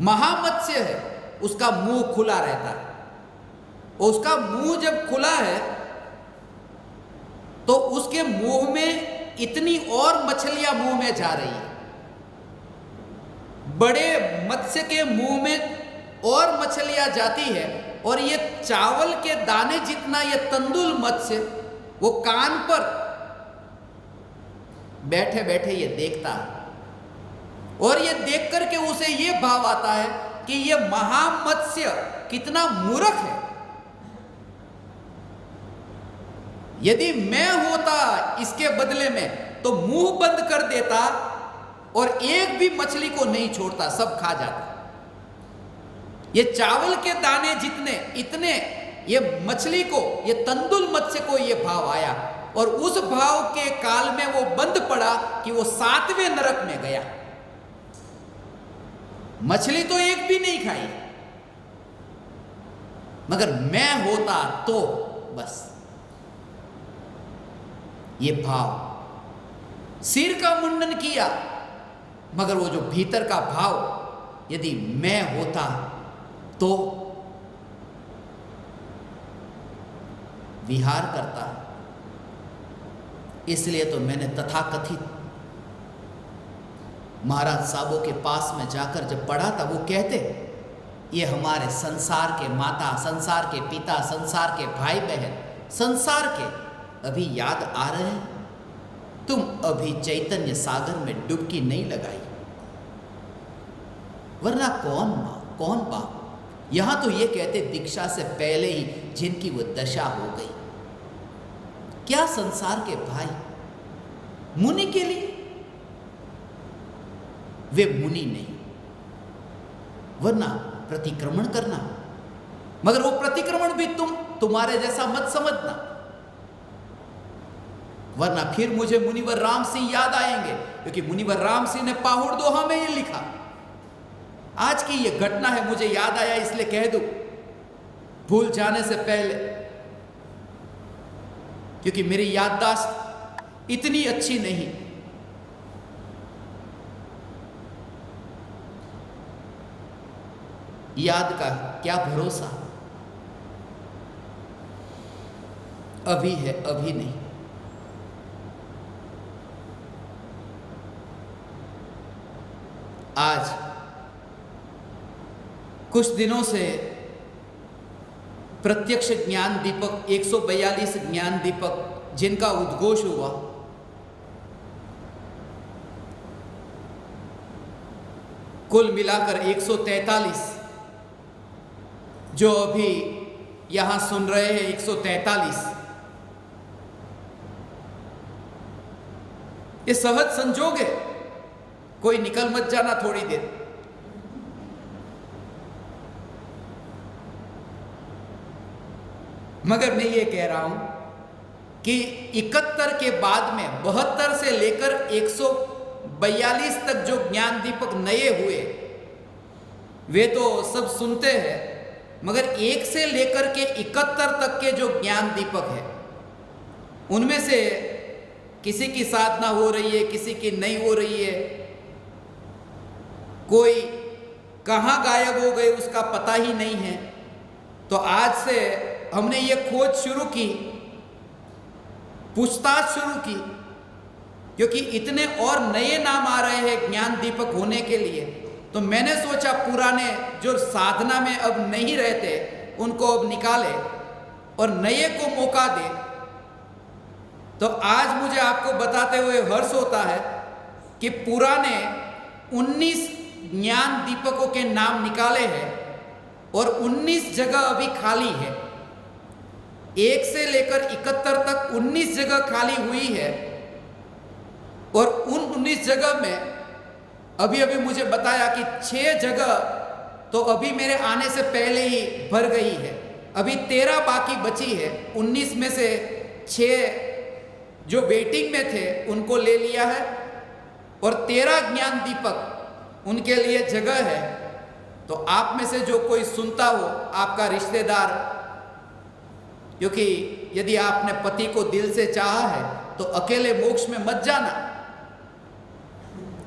महामत्स्य है, उसका मुंह खुला रहता है। और उसका मुंह जब खुला है तो उसके मुंह में इतनी और मछलियां मुंह में जा रही है। बड़े मत्स्य के मुंह में और मछलियां जाती है, और ये चावल के दाने जितना ये तंदुल मत्स्य वो कान पर बैठे बैठे ये देखता है। और ये देख करके उसे ये भाव आता है कि ये महामत्स्य कितना मूर्ख है। यदि मैं होता इसके बदले में तो मुंह बंद कर देता और एक भी मछली को नहीं छोड़ता, सब खा जाता। ये चावल के दाने जितने, इतने ये मछली को, ये तंदुल मत्स्य को ये भाव आया, और उस भाव के काल में वो बंद पड़ा कि वो 7वें नरक में गया। मछली तो एक भी नहीं खाई, मगर मैं होता तो बस। ये भाव, सिर का मुंडन किया, मगर वो जो भीतर का भाव, यदि मैं होता तो विहार करता है। इसलिए तो मैंने तथाकथित महाराज साहबों के पास में जाकर जब पढ़ा था, वो कहते ये हमारे संसार के माता, संसार के पिता, संसार के भाई बहन, संसार के अभी याद आ रहे हैं? तुम अभी चैतन्य सागर में डुबकी नहीं लगाई, वरना कौन मां, कौन बाप, यहां तो ये कहते दीक्षा से पहले ही जिनकी वो दशा हो गई। क्या संसार के भाई मुनि के लिए? वे मुनि नहीं, वरना प्रतिक्रमण करना। मगर वो प्रतिक्रमण भी तुम्हारे जैसा मत समझना, वरना फिर मुझे मुनिवर राम सिंह याद आएंगे, क्योंकि मुनिवर राम सिंह ने पाहुड़ दोहा में ये लिखा। आज की ये घटना है, मुझे याद आया इसलिए कह दूं भूल जाने से पहले, क्योंकि मेरी याददाश्त इतनी अच्छी नहीं। याद का क्या भरोसा, अभी है अभी नहीं। आज कुछ दिनों से प्रत्यक्ष ज्ञान दीपक 142 ज्ञान दीपक जिनका उद्घोष हुआ, कुल मिलाकर 143, जो अभी यहां सुन रहे हैं 143, ये सहज संजोग है, कोई निकल मत जाना थोड़ी देर। मगर मैं ये कह रहा हूं कि 71 के बाद में 72 से लेकर 142 तक जो ज्ञान दीपक नए हुए, वे तो सब सुनते हैं, मगर 1 से लेकर के 71 तक के जो ज्ञान दीपक है, उनमें से किसी की साधना हो रही है, किसी की नहीं हो रही है, कोई कहाँ गायब हो गए उसका पता ही नहीं है। तो आज से हमने ये खोज शुरू की, पूछताछ शुरू की, क्योंकि इतने और नए नाम आ रहे हैं ज्ञान दीपक होने के लिए। तो मैंने सोचा पुराने जो साधना में अब नहीं रहते उनको अब निकाले और नए को मौका दे। तो आज मुझे आपको बताते हुए हर्ष होता है कि पुराने 19 ज्ञान दीपकों के नाम निकाले हैं और 19 जगह अभी खाली है। 1 से लेकर 71 तक 19 जगह खाली हुई है और उन 19 जगह में अभी अभी मुझे बताया कि 6 जगह तो अभी मेरे आने से पहले ही भर गई है। अभी 13 बाकी बची है। 19 में से 6 जो वेटिंग में थे उनको ले लिया है और 13 ज्ञान दीपक उनके लिए जगह है। तो आप में से जो कोई सुनता हो, आपका रिश्तेदार, क्योंकि यदि आपने पति को दिल से चाहा है तो अकेले मोक्ष में मत जाना,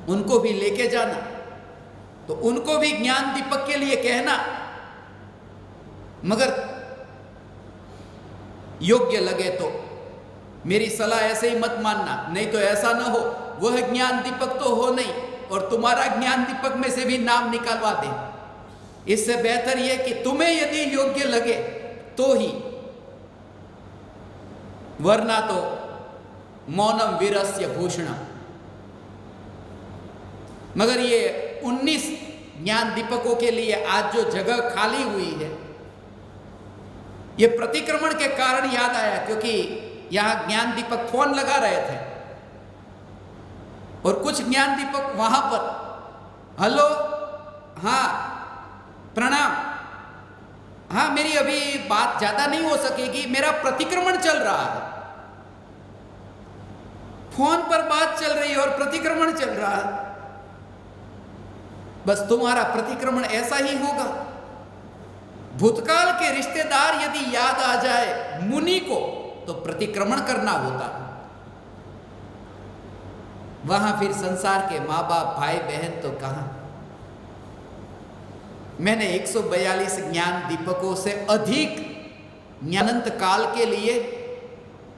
उनको भी लेके जाना। तो उनको भी ज्ञान दीपक के लिए कहना, मगर योग्य लगे तो। मेरी सलाह ऐसे ही मत मानना, नहीं तो ऐसा ना हो वह ज्ञान दीपक तो हो नहीं और तुम्हारा ज्ञान दीपक में से भी नाम निकलवा दे। इससे बेहतर यह कि तुम्हें यदि योग्य लगे तो ही, वरना तो मौनम वीरस्य भूषणम। मगर ये 19 ज्ञान दीपकों के लिए आज जो जगह खाली हुई है, ये प्रतिक्रमण के कारण याद आया, क्योंकि यहां ज्ञान दीपक फोन लगा रहे थे और कुछ ज्ञान दीपक वहां पर, हेलो, हाँ प्रणाम, हाँ मेरी अभी बात ज्यादा नहीं हो सकेगी, मेरा प्रतिक्रमण चल रहा है। फोन पर बात चल रही है और प्रतिक्रमण चल रहा है। बस तुम्हारा प्रतिक्रमण ऐसा ही होगा। भूतकाल के रिश्तेदार यदि याद आ जाए मुनि को तो प्रतिक्रमण करना होता, वहां फिर संसार के माँ बाप भाई बहन तो कहां। मैंने 142 ज्ञान दीपकों से अधिक अनंत काल के लिए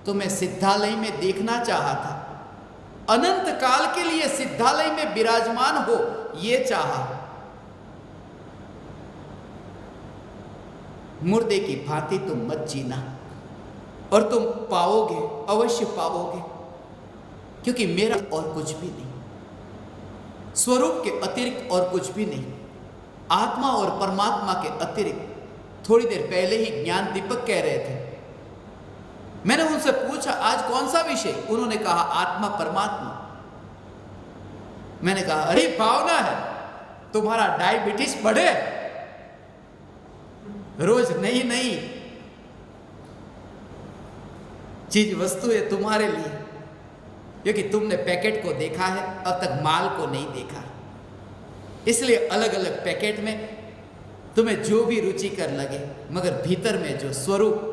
तुम्हें सिद्धालय में देखना चाहा था। अनंत काल के लिए सिद्धालय में विराजमान हो ये चाहा। मुर्दे की भांति तुम मत जीना और तुम पाओगे, अवश्य पाओगे, क्योंकि मेरा और कुछ भी नहीं, स्वरूप के अतिरिक्त और कुछ भी नहीं। आत्मा और परमात्मा के अतिरिक्त थोड़ी देर पहले ही ज्ञान दीपक कह रहे थे। मैंने उनसे पूछा आज कौन सा विषय? उन्होंने कहा आत्मा परमात्मा। मैंने कहा अरे भावना है, तुम्हारा डायबिटीज बढ़े, रोज नई नई चीज वस्तु है तुम्हारे लिए, क्योंकि तुमने पैकेट को देखा है, अब तक माल को नहीं देखा, इसलिए अलग अलग पैकेट में तुम्हें जो भी रुचिकर लगे, मगर भीतर में जो स्वरूप,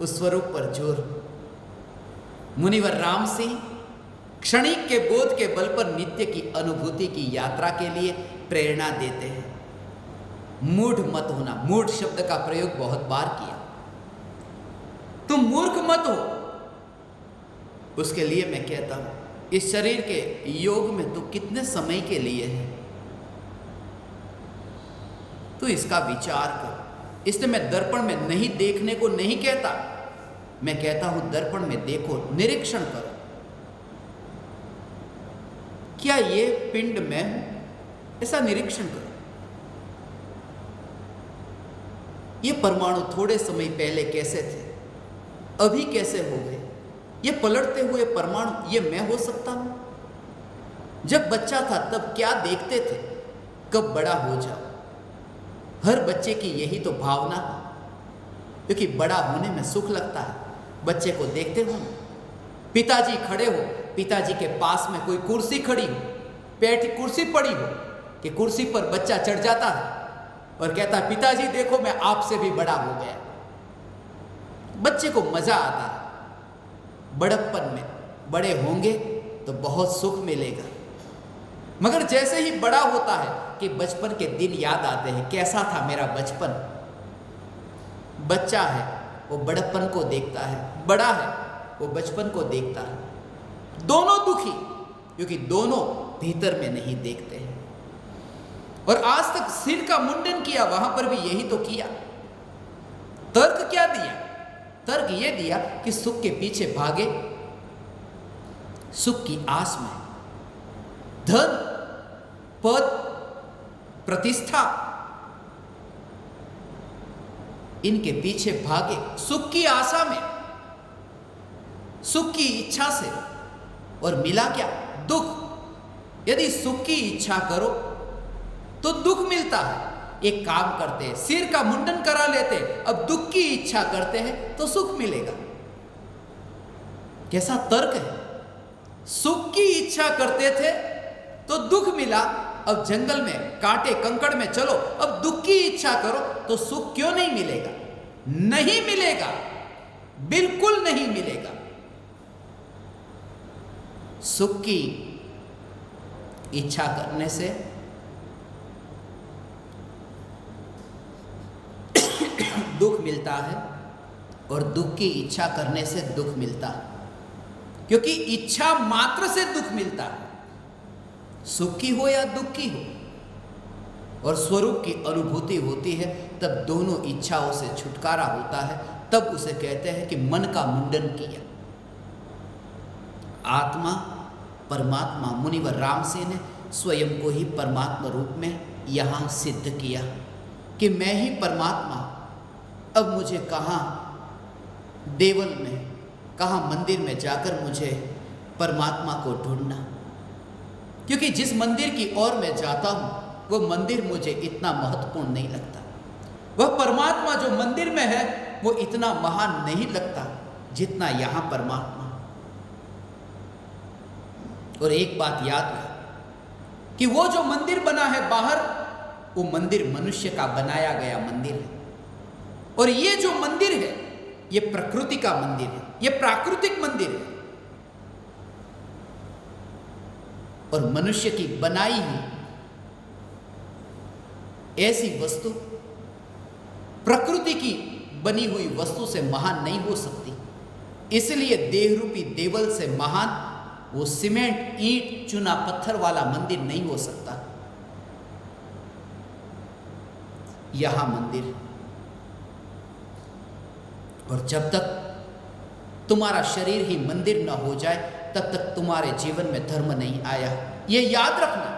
उस स्वरूप पर जोर। मुनिवर राम सिंह क्षणिक के बोध के बल पर नित्य की अनुभूति की यात्रा के लिए प्रेरणा देते हैं। मूढ़ मत होना, मूढ़ शब्द का प्रयोग बहुत बार किया। तुम मूर्ख मत हो, उसके लिए मैं कहता हूं इस शरीर के योग में तू कितने समय के लिए है, तू इसका विचार कर। इसलिए मैं दर्पण में नहीं देखने को नहीं कहता, मैं कहता हूं दर्पण में देखो, निरीक्षण करो, क्या ये पिंड मैं हूं? ऐसा निरीक्षण करो। ये परमाणु थोड़े समय पहले कैसे थे, अभी कैसे हो गए? ये पलटते हुए परमाणु, ये मैं हो सकता हूं? जब बच्चा था तब क्या देखते थे, कब बड़ा हो जाओ? हर बच्चे की यही तो भावना है, क्योंकि बड़ा होने में सुख लगता है। बच्चे को देखते हो, पिताजी खड़े हो, पिताजी के पास में कोई कुर्सी खड़ी हो, बैठी कुर्सी पड़ी हो, कि कुर्सी पर बच्चा चढ़ जाता है और कहता है पिताजी देखो मैं आपसे भी बड़ा हो गया। बच्चे को मजा आता है। बड़प्पन में बड़े होंगे तो बहुत सुख मिलेगा, मगर जैसे ही बड़ा होता है कि बचपन के दिन याद आते हैं, कैसा था मेरा बचपन। बच्चा है वो बड़प्पन को देखता है, बड़ा है वो बचपन को देखता है। दोनों दुखी, क्योंकि दोनों भीतर में नहीं देखते हैं। और आज तक सिर का मुंडन किया, वहां पर भी यही तो किया। तर्क क्या दिया? तर्क ये दिया कि सुख के पीछे भागे, सुख की आस में, धन, पद, प्रतिष्ठा, इनके पीछे भागे, सुख की आशा में, सुख की इच्छा से, और मिला क्या? दुख। यदि सुख की इच्छा करो तो दुख मिलता है। एक काम करते हैं, सिर का मुंडन करा लेते हैं, अब दुख की इच्छा करते हैं तो सुख मिलेगा। कैसा तर्क है? सुख की इच्छा करते थे तो दुख मिला, अब जंगल में कांटे कंकड़ में चलो, अब दुख की इच्छा करो तो सुख क्यों नहीं मिलेगा? नहीं मिलेगा, बिल्कुल नहीं मिलेगा। सुख की इच्छा करने से दुख मिलता है, और दुख की इच्छा करने से दुख मिलता है, क्योंकि इच्छा मात्र से दुख मिलता है, सुख की हो या दुख की हो। और स्वरूप की अनुभूति होती है तब दोनों इच्छाओं से छुटकारा होता है, तब उसे कहते हैं कि मन का मुंडन किया। आत्मा परमात्मा, मुनिवर राम सिंह ने स्वयं को ही परमात्मा रूप में यहाँ सिद्ध किया कि मैं ही परमात्मा। अब मुझे कहाँ देवल में, कहाँ मंदिर में जाकर मुझे परमात्मा को ढूंढना, क्योंकि जिस मंदिर की ओर मैं जाता हूँ वो मंदिर मुझे इतना महत्वपूर्ण नहीं लगता। वह परमात्मा जो मंदिर में है वो इतना महान नहीं लगता जितना यहाँ परमात्मा। और एक बात याद रहे कि वो जो मंदिर बना है बाहर, वो मंदिर मनुष्य का बनाया गया मंदिर है, और ये जो मंदिर है ये प्रकृति का मंदिर है, ये प्राकृतिक मंदिर है। और मनुष्य की बनाई हुई ऐसी वस्तु प्रकृति की बनी हुई वस्तु से महान नहीं हो सकती। इसलिए देह रूपी देवल से महान वो सीमेंट, ईंट, चूना, पत्थर वाला मंदिर नहीं हो सकता। यहां मंदिर है, और जब तक तुम्हारा शरीर ही मंदिर न हो जाए तब तक तुम्हारे जीवन में धर्म नहीं आया। ये याद रखना।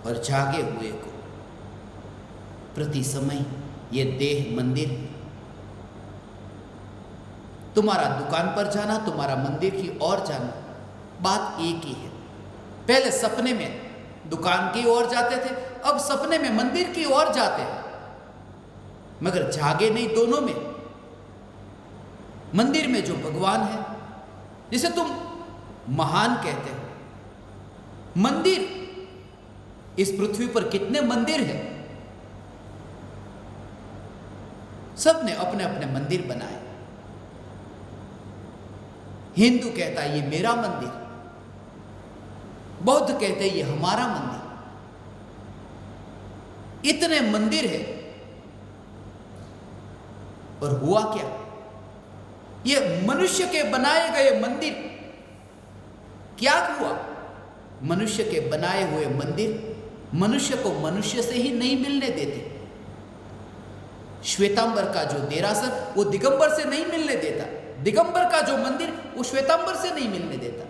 और जागे हुए को प्रति समय ये देह मंदिर है। तुम्हारा दुकान पर जाना, तुम्हारा मंदिर की ओर जाना, बात एक ही है। पहले सपने में दुकान की ओर जाते थे, अब सपने में मंदिर की ओर जाते हैं, मगर जागे नहीं दोनों में। मंदिर में जो भगवान है, जिसे तुम महान कहते हो, मंदिर, इस पृथ्वी पर कितने मंदिर हैं? सबने अपने अपने मंदिर बनाए। हिंदू कहता है ये मेरा मंदिर, बौद्ध कहते हैं ये हमारा मंदिर। इतने मंदिर है, और हुआ क्या? ये मनुष्य के बनाए गए मंदिर क्या हुआ? मनुष्य के बनाए हुए मंदिर मनुष्य को मनुष्य से ही नहीं मिलने देते। श्वेतांबर का जो देरासर वो दिगंबर से नहीं मिलने देता, दिगंबर का जो मंदिर वो श्वेतांबर से नहीं मिलने देता।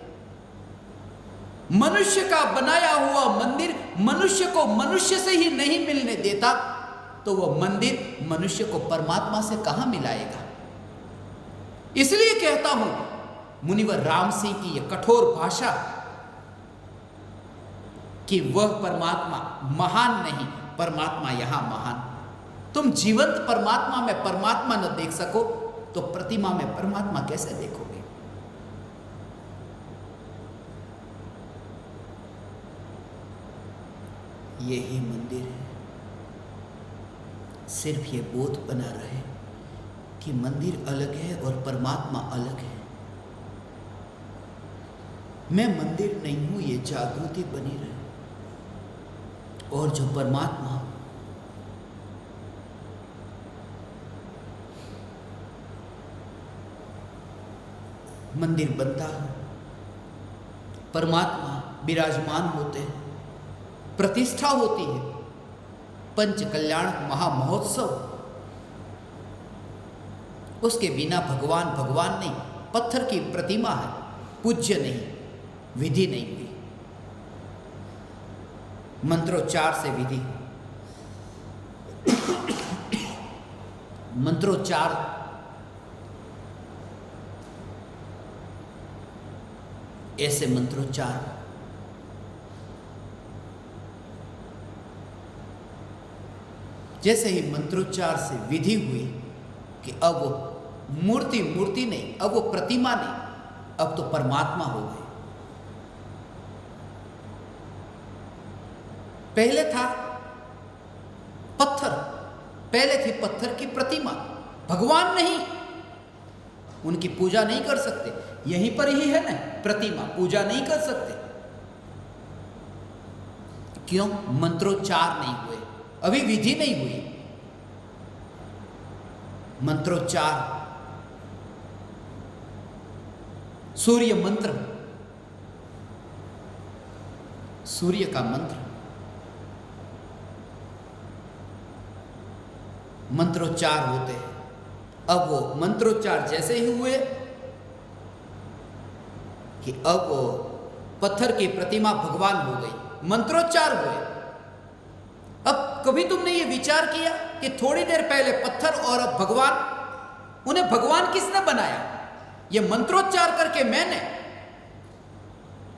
मनुष्य का बनाया हुआ मंदिर मनुष्य को मनुष्य से ही नहीं मिलने देता, तो वह मंदिर मनुष्य को परमात्मा से कहां मिलाएगा? इसलिए कहता हूं, मुनिवर राम सिंह की यह कठोर भाषा कि वह परमात्मा महान नहीं, परमात्मा यहां महान। तुम जीवंत परमात्मा में परमात्मा न देख सको तो प्रतिमा में परमात्मा कैसे देखोगे? यही मंदिर है। सिर्फ ये बोध बना रहे कि मंदिर अलग है और परमात्मा अलग है। मैं मंदिर नहीं हूं, ये जागृति बनी रहे। और जो परमात्मा मंदिर बनता है, परमात्मा विराजमान होते हैं, प्रतिष्ठा होती है, पंच कल्याण महामहोत्सव, उसके बिना भगवान भगवान नहीं, पत्थर की प्रतिमा है, पूज्य नहीं, विधि नहीं हुई। मंत्रोच्चार से विधि, मंत्रोच्चार ऐसे मंत्रोच्चार जैसे ही मंत्रोच्चार से विधि हुई कि अब वो मूर्ति मूर्ति नहीं, अब वो प्रतिमा नहीं, अब तो परमात्मा हो गए। पहले था पत्थर, पहले थी पत्थर की प्रतिमा, भगवान नहीं, उनकी पूजा नहीं कर सकते। यहीं पर ही है ना प्रतिमा, पूजा नहीं कर सकते। क्यों? मंत्रोच्चार नहीं हुए, अभी विधि नहीं हुई। मंत्रोच्चार, सूर्य मंत्र, सूर्य का मंत्र, मंत्रोच्चार होते हैं। अब वो मंत्रोच्चार जैसे ही हुए कि अब वो पत्थर की प्रतिमा भगवान हो गई, मंत्रोच्चार हुए। अब कभी तुमने ये विचार किया कि थोड़ी देर पहले पत्थर और अब भगवान, उन्हें भगवान किसने बनाया? ये मंत्रोच्चार करके मैंने।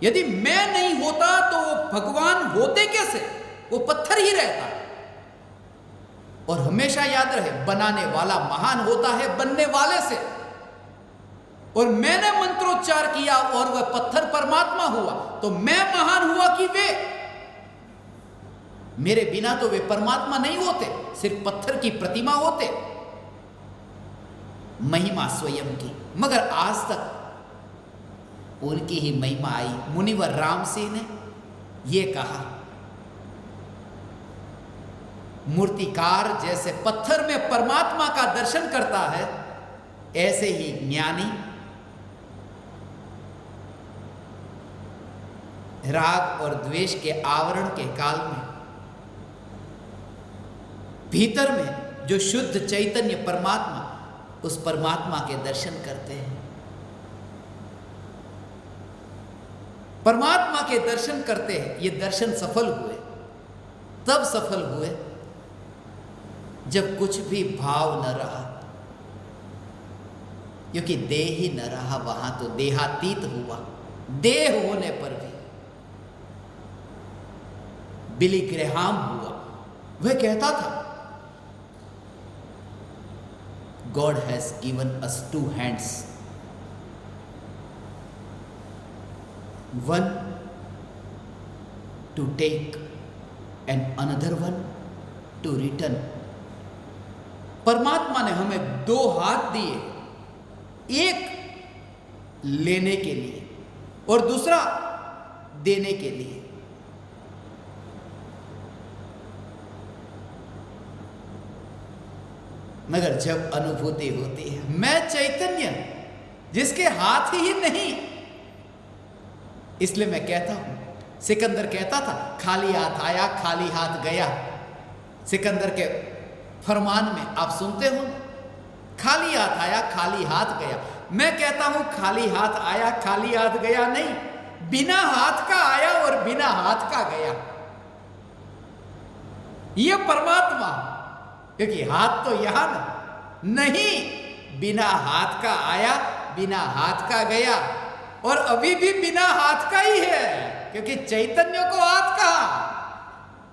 यदि मैं नहीं होता तो वो भगवान होते कैसे? वो पत्थर ही रहता। और हमेशा याद रहे, बनाने वाला महान होता है बनने वाले से। और मैंने मंत्रोच्चार किया और वह पत्थर परमात्मा हुआ, तो मैं महान हुआ कि वे? मेरे बिना तो वे परमात्मा नहीं होते, सिर्फ पत्थर की प्रतिमा होते, महिमा स्वयं की। मगर आज तक उनकी ही महिमा आई। मुनिवर राम सिंह ने यह कहा, मूर्तिकार जैसे पत्थर में परमात्मा का दर्शन करता है, ऐसे ही ज्ञानी राग और द्वेष के आवरण के काल में भीतर में जो शुद्ध चैतन्य परमात्मा, उस परमात्मा के दर्शन करते हैं। परमात्मा के दर्शन करते हैं, ये दर्शन सफल हुए। तब सफल हुए जब कुछ भी भाव न रहा, क्योंकि देह ही न रहा वहां तो देहातीत हुआ। देह होने पर भी बिली ग्रेहाम हुआ। वह कहता था, God has given us two hands, one to take and another one to return. परमात्मा ने हमें दो हाथ दिए, एक लेने के लिए और दूसरा देने के लिए। मगर जब अनुभूति होती है, मैं चैतन्य जिसके हाथ ही नहीं, इसलिए मैं कहता हूं, सिकंदर कहता था खाली हाथ आया खाली हाथ गया। सिकंदर के फरमान में आप सुनते हो, खाली हाथ आया खाली हाथ गया। मैं कहता हूं खाली हाथ आया खाली हाथ गया नहीं, बिना हाथ का आया और बिना हाथ का गया। यह परमात्मा, क्योंकि हाथ तो यहां नहीं, बिना हाथ का आया बिना हाथ का गया और अभी भी बिना हाथ का ही है, क्योंकि चैतन्य को हाथ का,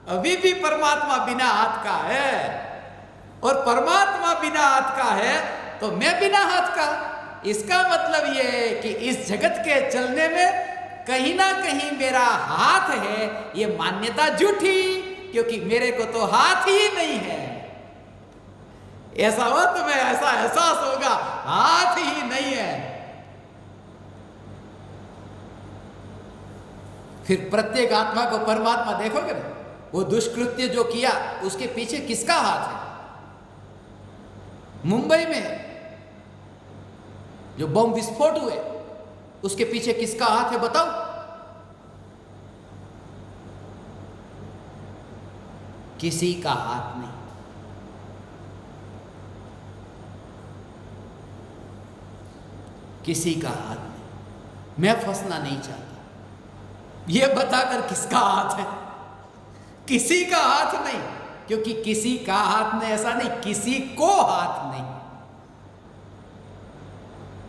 अभी भी परमात्मा बिना हाथ का है और परमात्मा बिना हाथ का है तो मैं बिना हाथ का। इसका मतलब यह है कि इस जगत के चलने में कहीं ना कहीं मेरा हाथ है, यह मान्यता झूठी, क्योंकि मेरे को तो हाथ ही नहीं है। ऐसा हो तुम्हें ऐसा एहसास होगा, हाथ ही नहीं है। फिर प्रत्येक आत्मा को परमात्मा देखोगे ना, वो दुष्कृत्य जो किया उसके पीछे किसका हाथ है? मुंबई में जो बम विस्फोट हुए उसके पीछे किसका हाथ है बताओ? किसी का हाथ नहीं। किसी का हाथ नहीं। मैं फंसना नहीं चाहता यह बताकर किसका हाथ है। किसी का हाथ नहीं, क्योंकि किसी का हाथ नहीं ऐसा नहीं, किसी को हाथ नहीं।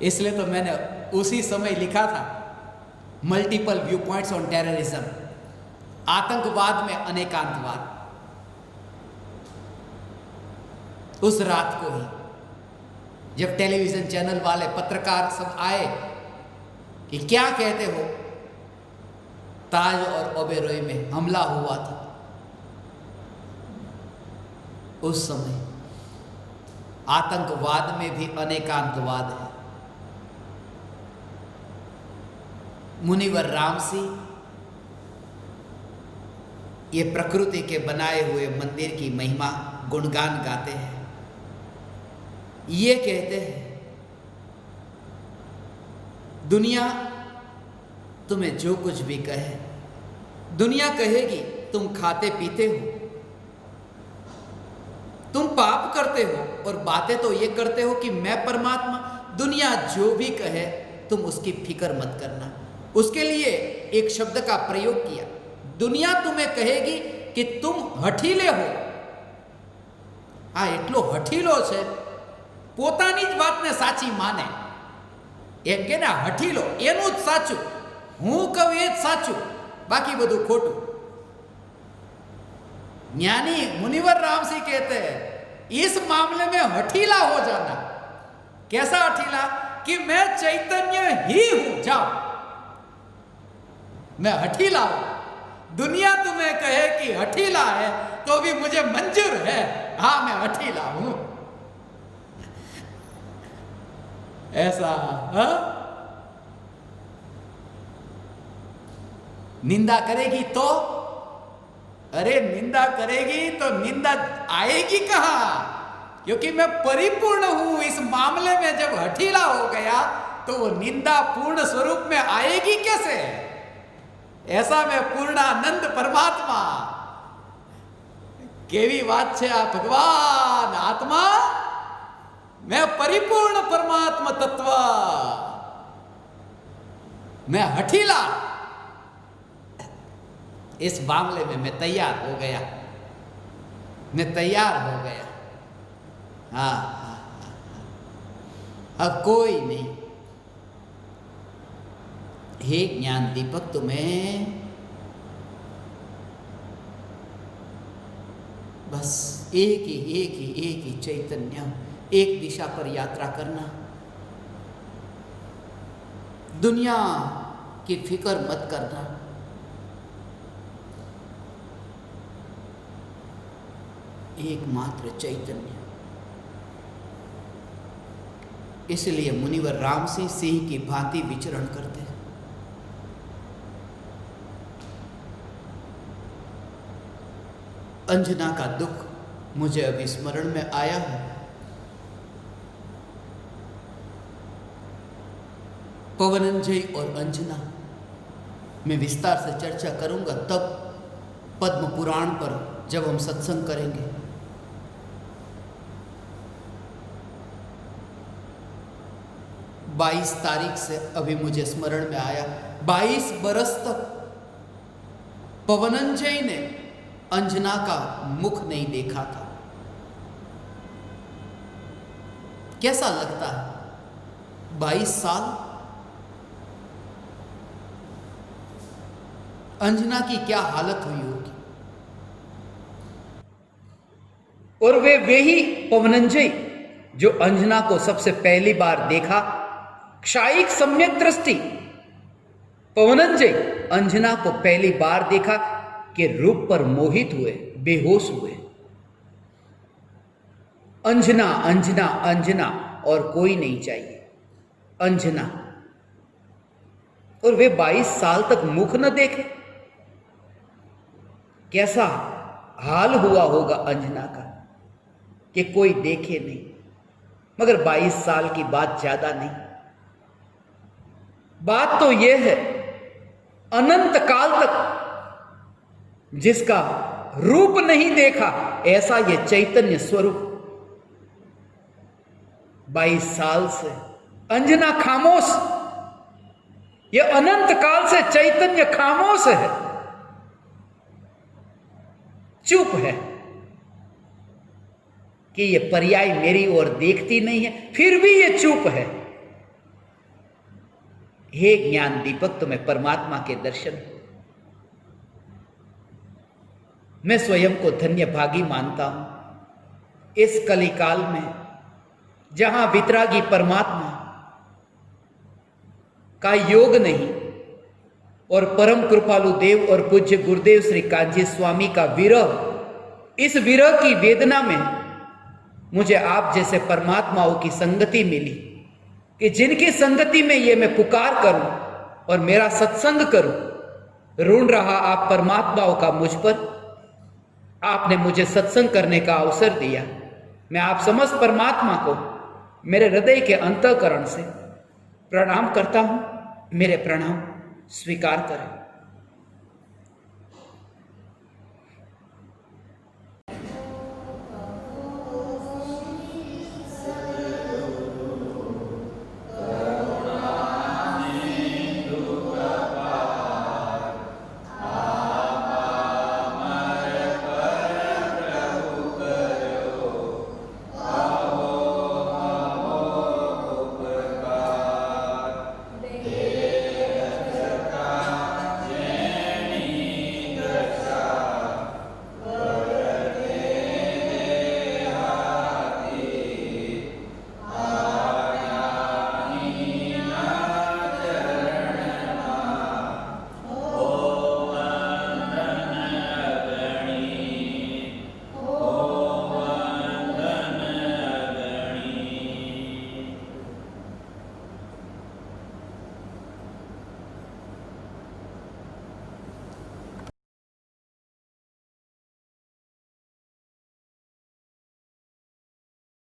इसलिए तो मैंने उसी समय लिखा था multiple view points on terrorism, आतंकवाद में अनेकांतवाद। उस रात को ही जब टेलीविजन चैनल वाले पत्रकार सब आए कि क्या कहते हो, ताज और ओबेरॉय में हमला हुआ था, उस समय आतंकवाद में भी अनेकांतवाद है। मुनिवर रामसी ये प्रकृति के बनाए हुए मंदिर की महिमा गुणगान गाते हैं। ये कहते हैं दुनिया तुम्हें जो कुछ भी कहे, दुनिया कहेगी तुम खाते पीते हो, तुम पाप करते हो और बातें तो ये करते हो कि मैं परमात्मा। दुनिया जो भी कहे तुम उसकी फिक्र मत करना। उसके लिए एक शब्द का प्रयोग किया, दुनिया तुम्हें कहेगी कि तुम हठीले हो। आ એટલો હઠીલો છે, પોતાની જ વાતને સાચી માને, એમ કે ને હઠીલો એનું જ સાચું, હું કહું એ જ સાચું, બાકી બધું ખોટું। ज्ञानी मुनिवर रामसी कहते हैं इस मामले में हठीला हो जाना। कैसा हठीला? कि मैं चैतन्य ही हूं, जाओ मैं हठीला हूं। दुनिया तुम्हें कहे कि हठीला है तो भी मुझे मंजूर है, हाँ मैं हठीला हूं। ऐसा हा? निंदा करेगी तो, अरे निंदा करेगी तो निंदा आएगी कहां? क्योंकि मैं परिपूर्ण हूं। इस मामले में जब हठीला हो गया तो वो निंदा पूर्ण स्वरूप में आएगी कैसे? ऐसा मैं पूर्णानंद परमात्मा। केवी बात छे आ भगवान आत्मा, मैं परिपूर्ण परमात्मा तत्व, मैं हठीला। इस मामले में मैं तैयार हो गया। मैं तैयार हो गया। हाँ हाँ हाँ, अब कोई नहीं। हे ज्ञान दीपक, तुम्हें बस एक ही चैतन्य, एक दिशा पर यात्रा करना। दुनिया की फिक्र मत करना। एकमात्र चैतन्य। इसलिए मुनिवर राम सिंह की भांति विचरण करते हैं। अंजना का दुख मुझे अभी स्मरण में आया है। पवनंजय और अंजना मैं विस्तार से चर्चा करूंगा तब पद्म पुराण पर, जब हम सत्संग करेंगे। बाईस तारीख से अभी मुझे स्मरण में आया, 22 बरस तक पवनंजय ने अंजना का मुख नहीं देखा था। कैसा लगता है 22 साल? अंजना की क्या हालत हुई होगी। और वे ही पवनंजय जो अंजना को सबसे पहली बार देखा, क्षायिक सम्यक दृष्टि। पवनंजय अंजना को पहली बार देखा कि रूप पर मोहित हुए, बेहोश हुए। अंजना अंजना अंजना और कोई नहीं चाहिए, अंजना। और वे 22 साल तक मुख न देखे। कैसा हाल हुआ होगा अंजना का कि कोई देखे नहीं। मगर 22 साल की बात ज्यादा नहीं। बात तो यह है, अनंत काल तक जिसका रूप नहीं देखा, ऐसा यह चैतन्य स्वरूप। 22 साल से अंजना खामोश। यह अनंत काल से चैतन्य खामोश है, चुप है कि यह पर्याय मेरी ओर देखती नहीं है, फिर भी यह चुप है। हे ज्ञान दीपक, तुम्हें परमात्मा के दर्शन। मैं स्वयं को धन्य भागी मानता हूं इस कलिकाल में, जहां वितरागी परमात्मा का योग नहीं और परम कृपालु देव और पूज्य गुरुदेव श्री कांजी स्वामी का विरह, इस विरह की वेदना में मुझे आप जैसे परमात्माओं की संगति मिली कि जिनकी संगति में ये मैं पुकार करूं और मेरा सत्संग करूं। ऋण रहा आप परमात्माओं का मुझ पर। आपने मुझे सत्संग करने का अवसर दिया। मैं आप समस्त परमात्मा को मेरे हृदय के अंतःकरण से प्रणाम करता हूं। मेरे प्रणाम स्वीकार करें।